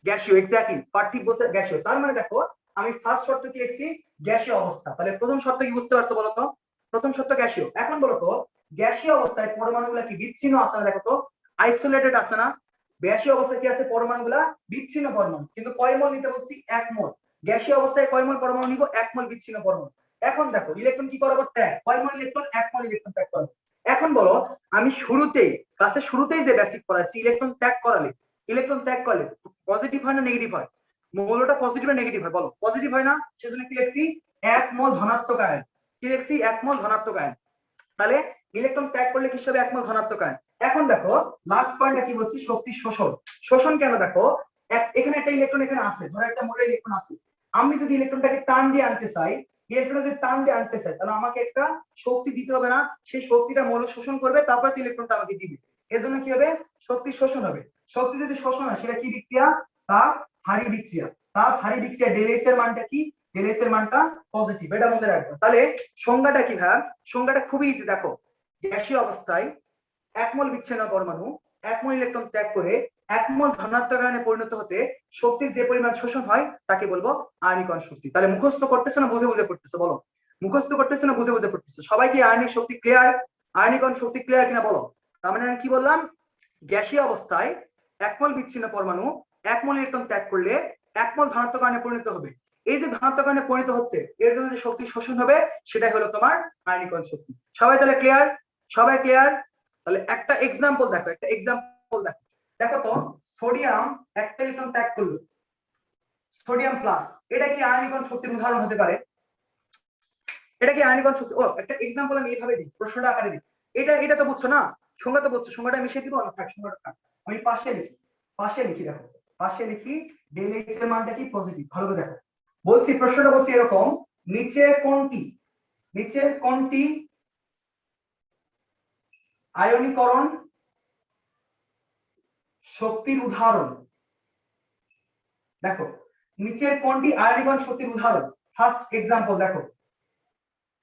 গ্যাসীয়, এক্স্যাক্টলি, পার্থিব বলতে গ্যাসীয়। তার মানে দেখো আমি ফার্স্ট শর্ত কি লিখছি? গ্যাসীয় অবস্থা। তাহলে প্রথম শর্ত কি বুঝতে পারছো বলো তো? প্রথম শর্ত গ্যাসীয়। এখন বলো তো গ্যাসীয় অবস্থায় পরমাণুগুলা কি বিচ্ছিন্ন আছে না? দেখো তো আইসোলেটেড আছে না? গ্যাসীয় অবস্থায় কি আছে? পরমাণুগুলা বিচ্ছিন্ন পরমাণু, কিন্তু কয় মোল নিতে বলছি? 1 মোল। গ্যাসীয় অবস্থায় কয় মোল পরমাণু নিব? 1 মোল বিচ্ছিন্ন পরমাণু। এখন দেখো ইলেকট্রন কি করাবো? ত্যাগ। কয় মোল ইলেকট্রন? 1 মোল ইলেকট্রন ত্যাগ করব। এখন বলো আমি শুরুতেই ক্লাসে শুরুতেই যে বেসিক পড়াইছি, ইলেকট্রন ত্যাগ করলে পজিটিভ হয় না নেগেটিভ হয়? মৌলটা পজিটিভ না নেগেটিভ হয়? বলো পজিটিভ হয় না, সেজন্য কি লিখছি? 1 মোল ধনাত্মক আয়ন। কি লিখছি? 1 মোল ধনাত্মক আয়ন। তাহলে ইলেকট্রন ত্যাগ করলে কি হবে? 1 মোল ধনাত্মক আয়ন। এখন দেখো লাস্ট পয়েন্টটা কি বলছি? শক্তি শোষণ। শোষণ কেন? দেখো এখানে একটা ইলেকট্রন এখানে আছে, ধরো একটা মোলের ইলেকট্রন আছে, আমি যদি ইলেকট্রনটাকে টান দিয়ে আনতে চাই, ইলেকট্রন যদি টান দিয়ে আনতে চাই তাহলে আমাকে একটা শক্তি দিতে হবে না? সেই শক্তিটা মৌল শোষণ করবে, তারপর ইলেকট্রনটা আমাকে দিবে। এর জন্য কি হবে? শক্তি শোষণ হবে। শক্তি যদি শোষণ হয় সেটা কি বিক্রিয়া? তাপ হারি বিক্রিয়া। তাপ হারি বিক্রিয়া। ডেল এর মানটা কি? ডেল এর মানটা পজিটিভ, এটা মনে রাখবে। তাহলে সংজ্ঞাটা কি ভাই? সংজ্ঞাটা খুবই ইজি। দেখো গ্যাসীয় অবস্থায় 1 মোল বিচ্ছিন্ন পরমাণু 1 মোল ইলেকট্রন ত্যাগ করে 1 মোল ধনাত্মক আয়নে পরিণত হতে শক্তির যে পরিমাণ শোষণ হয় তাকে বলবো আয়নীকরণ শক্তি। তাহলে মুখস্থ করতেছো না বুঝে বুঝে পড়তেছো? বলো মুখস্থ করতেছো না বুঝে বুঝে পড়তেছো? সবাই কি আয়নিক শক্তি ক্লিয়ার? আয়নীকরণ শক্তি ক্লিয়ার কিনা বলো? তার মানে আমি কি বললাম? গ্যাসীয় অবস্থায় 1 মোল বিচ্ছিন্ন পরমাণু 1 মোল ইলেকট্রন ত্যাগ করলে 1 মোল ধনাত্মক আয়নে পরিণত হবে। এই যে ধনাত্মক আয়নে পরিণত হচ্ছে, এর জন্য যে শক্তি শোষণ হবে সেটাই হলো তোমার আয়নীকরণ শক্তি। সবাই তাহলে ক্লিয়ার? সবাই ক্লিয়ার? তাহলে একটা এক্সাম্পল দেখো, একটা এক্সাম্পল দেখো। দেখো তো সোডিয়াম একটা ইলেকট্রন ত্যাগ করলো, সোডিয়াম প্লাস, এটা কি আয়নীকরণ শক্তির উদাহরণ হতে পারে? এটা কি আয়নীকরণ শক্তি? ও একটা এক্সাম্পল আমি এইভাবে দিই, প্রশ্নটা আকারে দিই। এটা তো বুঝছো না? সংজ্ঞা তো বুঝছো? সংজ্ঞাটা মিশিয়ে দিব না? থাক সংজ্ঞাটা থাক, আমি পাশে লিখি। পাশে লিখি, দেখো পাশে লিখি। ডেল এক্স এর মানটা কি? পজিটিভ। ভালো করে দেখো, বলছি প্রশ্নটা বলছি এরকম, নিচের কোনটি আয়নীকরণ শক্তির উদাহরণ? দেখো নিচের কোনটি আয়নীকরণ শক্তির উদাহরণ? ফার্স্ট এক্সাম্পল দেখো,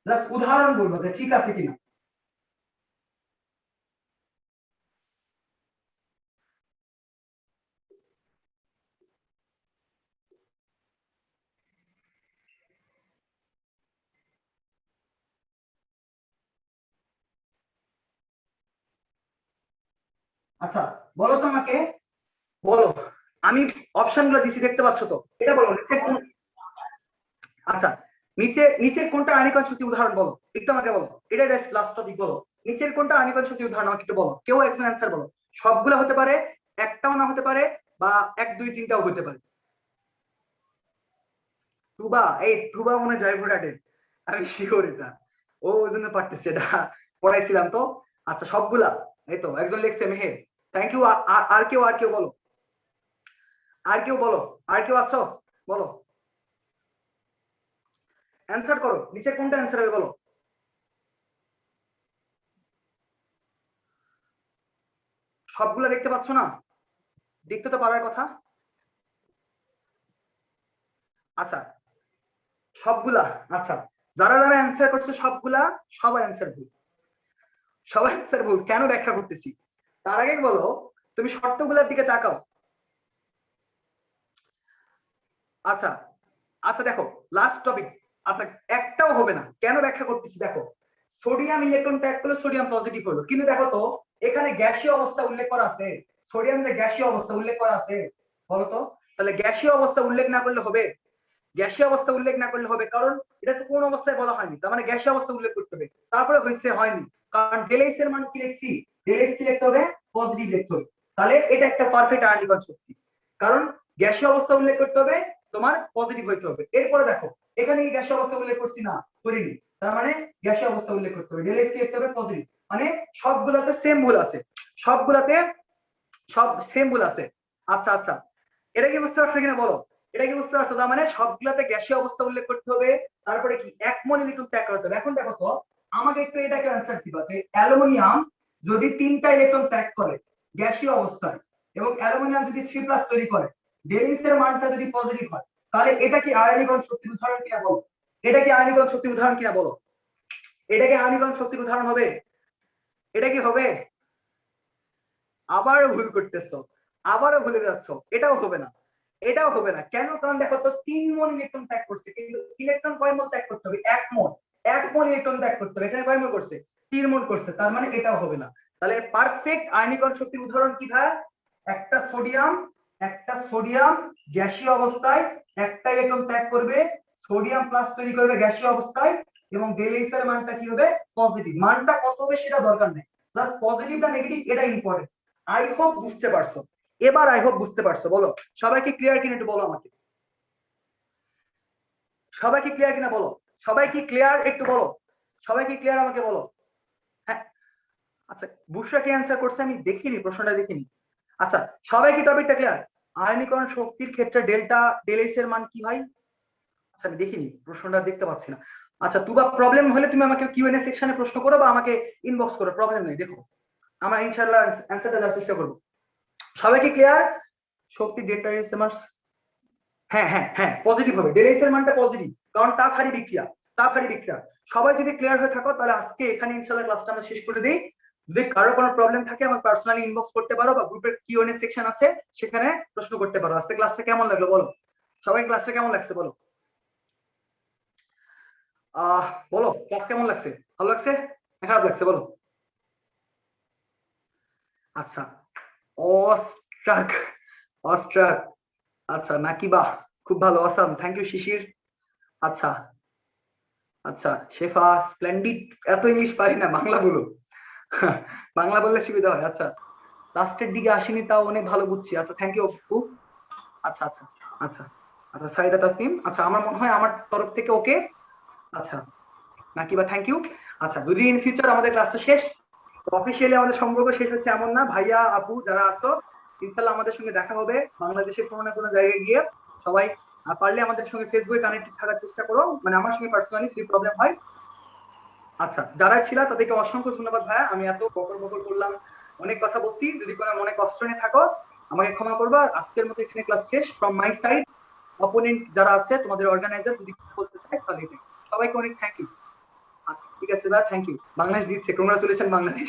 জাস্ট উদাহরণ বলবো যে ঠিক আছে কিনা। আচ্ছা বলো তো আমাকে, বলো আমি অপশনগুলো দিছি দেখতে পাচ্ছ তো? এটা বলো নিচে কোন, আচ্ছা নিচের কোনটা আয়নীকরণ শক্তির উদাহরণ বলো একটু আমাকে বলো। এটা লাস্ট টপিক, বলো নিচের কোনটা আয়নীকরণ শক্তির উদাহরণ আমাকে একটু বলো। কেউ একজন অ্যান্সার বলো। সবগুলো হতে পারে, একটাও না হতে পারে, বা 1 2 3টাও হতে পারে। টুবা, এই টুবা মনে হয় জয়পুরহাটের, আমি শিওর এটা। ও ওই জন্য পারতেছে, এটা পড়াইছিলাম তো। আচ্ছা সবগুলা, এই তো একজন লিখছে মেহের, থ্যাংক ইউ। আর কেউ বলো, আর কেউ বলো, আর কেউ আছো বলো, অ্যান্সার করো। নিচে কোনটা অ্যান্সার হবে বলো। সবগুলা দেখতে পাচ্ছ না? দেখতে তো পারার কথা। আচ্ছা সবগুলা, আচ্ছা যারা যারা অ্যান্সার করছে সবগুলা, সবার অ্যান্সার ভুল, সবার অ্যান্সার ভুল। কেন ব্যাখ্যা করতেছি তার আগে বলো, তুমি শর্তগুলোর দিকে তাকাও। আচ্ছা আচ্ছা দেখো লাস্ট টপিক, আচ্ছা একটাও হবে না। কেন ব্যাখ্যা করতেছি দেখো, সোডিয়াম ইলেকট্রন ত্যাগ করলে সোডিয়াম পজিটিভ হলো, কিন্তু দেখো তো এখানে গ্যাসীয় অবস্থা উল্লেখ করা আছে, সোডিয়াম যে গ্যাসীয় অবস্থা উল্লেখ করা আছে, বলো তো তাহলে গ্যাসীয় অবস্থা উল্লেখ না করলে হবে? গ্যাসীয় অবস্থা উল্লেখ না করলে হবে, কারণ এটা তো কোন অবস্থায় বলা হয়নি, তার মানে গ্যাসীয় অবস্থা উল্লেখ করতে হবে। তারপরে হইছে হয়নি, কারণ ডেলএইচ এর মান কি লিখছি? ডেলএইচ কি লিখতে হবে? পজিটিভ লিখতে হবে। তাহলে এটা একটা পারফেক্ট আয়নীকরণ শক্তি, কারণ গ্যাসীয় অবস্থা উল্লেখ করতে হবে, তোমার পজিটিভ হইতে হবে। এরপরে দেখো এখানে কি গ্যাসীয় অবস্থা উল্লেখ করছি? না করিনি, তার মানে গ্যাসীয় অবস্থা উল্লেখ করতে হবে, ডেলএইচ কি লিখতে হবে? পজিটিভ। মানে সবগুলাতে সেম ভুল আছে, সবগুলাতে সব সেম ভুল আছে। আচ্ছা আচ্ছা এটা কি বুঝতে পারছো কিনা বলো? এটা কি বুঝতে পারছো? তার মানে সবগুলাতে গ্যাসীয় অবস্থা উল্লেখ করতে হবে, তারপরে কি 1 মোল ইলেকট্রন ত্যাগ করতে হবে। এখন দেখো তো আমাকে একটু এটাকে অ্যানসার দিবা যে অ্যালুমিনিয়াম যদি 3টা ইলেকট্রন ত্যাগ করে গ্যাসীয় অবস্থায় এবং অ্যালুমিনিয়াম যদি 3+ তৈরি করে, ডেভিস এর মানটা যদি পজিটিভ হয়, তাহলে এটা কি আয়নীকরণ শক্তির উদাহরণ কিনা বলো? এটা কি আয়নীকরণ শক্তির উদাহরণ কিনা বলো? এটা কি আয়নীকরণ শক্তির উদাহরণ হবে? এটা কি হবে? আবারও ভুল করতেছো, আবারও ভুলে যাচ্ছ। এটাও হবে না, এটাও হবে না। কেন? কারণ দেখো তো 3 মোল ইলেকট্রন ত্যাগ করছে, কিন্তু ইলেকট্রন কয় মোল ত্যাগ করতে হবে? 1 মোল। 1 মোল ইলেকট্রন ত্যাগ করতে হবে, এখানে কয় মোল করছে? 3 মোল করছে, তার মানে এটাও হবে না। তাহলে পারফেক্ট আয়নীকরণ শক্তির উদাহরণ কি ভাই? একটা সোডিয়াম গ্যাসীয় অবস্থায় একটা ইলেকট্রন ত্যাগ করবে, সোডিয়াম প্লাস তৈরি করবে গ্যাসীয় অবস্থায়, এবং ডেলএইচ এর মানটা কি হবে? পজিটিভ। মানটা কত হবে সেটা দরকার নেই, জাস্ট পজিটিভ না নেগেটিভ এটা ইম্পর্টেন্ট। আই হোপ বুঝতে পারছো, এবার আই হোপ বুঝতে পারছো। বলো সবাই কি ক্লিয়ার কিনা একটু বলো আমাকে, সবাই কি ক্লিয়ার কিনা বলো, সবাই কি ক্লিয়ার একটু বলো, সবাই কি ক্লিয়ার আমাকে বলো। হ্যাঁ আচ্ছা, বুশরা কি অ্যান্সার করছে? আমি দেখিনি, প্রশ্নটা দেখিনি। আচ্ছা সবাই কি টপিকটা ক্লিয়ার? আয়নীকরণ শক্তির ক্ষেত্রে ডেল্টা ডেলএইচ এর মান কি হয়? আচ্ছা আমি দেখিনি, প্রশ্নটা দেখতে পাচ্ছি না। আচ্ছা তুবা প্রবলেম হলে তুমি আমাকে কিউএনএ সেকশনে প্রশ্ন করো বা আমাকে ইনবক্স করো, প্রবলেম নেই। দেখো আমরা ইনশাআল্লাহ অ্যান্সারটা দেওয়ার চেষ্টা করব। সবাই কি ক্লিয়ার? শক্তি ডেল্টা ডেলএইচ এর মান, হ্যাঁ হ্যাঁ হ্যাঁ পজিটিভ হবে, ডেলএইচ এর মানটা পজিটিভ, কারণ তাপ হারি বিক্রিয়া, তাপ হারি বিক্রিয়া। সবাই যদি ক্লিয়ার হয়ে থাকো তাহলে আজকে এখানে ইনশাআল্লাহ ক্লাসটা আমরা শেষ করে দেই। যদি কারো কোনো প্রবলেম থাকে আমার পার্সোনালি ইনবক্স করতে পারো, বা গ্রুপের কিউএনএ সেকশন আছে সেখানে প্রশ্ন করতে পারো। আজকে ক্লাসটা কেমন লাগলো বলো, সবাই ক্লাসটা কেমন লাগছে বলো। বলো ক্লাস কেমন লাগছে? ভালো লাগছে না খারাপ লাগছে বলো? আচ্ছা অস্ট্রাক, অস্ট্রাক, আচ্ছা নাকি বাহ খুব ভালো, অসাম, থ্যাংক ইউ শিশির। আচ্ছা আচ্ছা শেফা স্প্লেন্ডিড, এত ইংলিশ পারি না, বাংলা বলো, বাংলা বললে সুবিধা হয়। আচ্ছা লাস্টের দিকে আসেনি তাও অনেক ভালো বুঝছি। আচ্ছা থ্যাংক ইউ অপু। আচ্ছা আচ্ছা আচ্ছা আচ্ছা সাইদা তাসনিম, আচ্ছা আমার মনে হয় আমার তরফ থেকে ওকে। আচ্ছা নাকি বা থ্যাংক ইউ। আচ্ছা যদি ইন ফিউচার আমাদের ক্লাসটা শেষ, অফিসিয়ালি আমাদের সম্পর্ক শেষ হচ্ছে এমন না, ভাইয়া আপু যারা আছো ইনশাআল্লাহ আমাদের সঙ্গে দেখা হবে বাংলাদেশের কোনো না কোনো জায়গায় গিয়ে। সবাই পারলে আমাদের সঙ্গে ফেসবুকে কানেক্টেড থাকার চেষ্টা করো, মানে আমার সঙ্গে পার্সোনালি যদি প্রবলেম হয়। আচ্ছা যারা ছিল তাদেরকে অসংখ্য ধন্যবাদ ভাইয়া, আমি এত বকর বকর করলাম, অনেক কথা বলছি, যদি কোনো মনে কষ্ট নিয়ে থাকো আমাকে ক্ষমা করবা। আজকের মতো এখানে ক্লাস শেষ ফ্রম মাই সাইড। অপোনেন্ট যারা আছে তোমাদের অর্গানাইজার যদি কিছু বলতে চায় তাহলে সবাইকে অনেক থ্যাংক ইউ। আচ্ছা ঠিক আছে ভাই, থ্যাংক ইউ। বাংলাদেশ জিতছে, কংগ্রাচুলেশন বাংলাদেশ।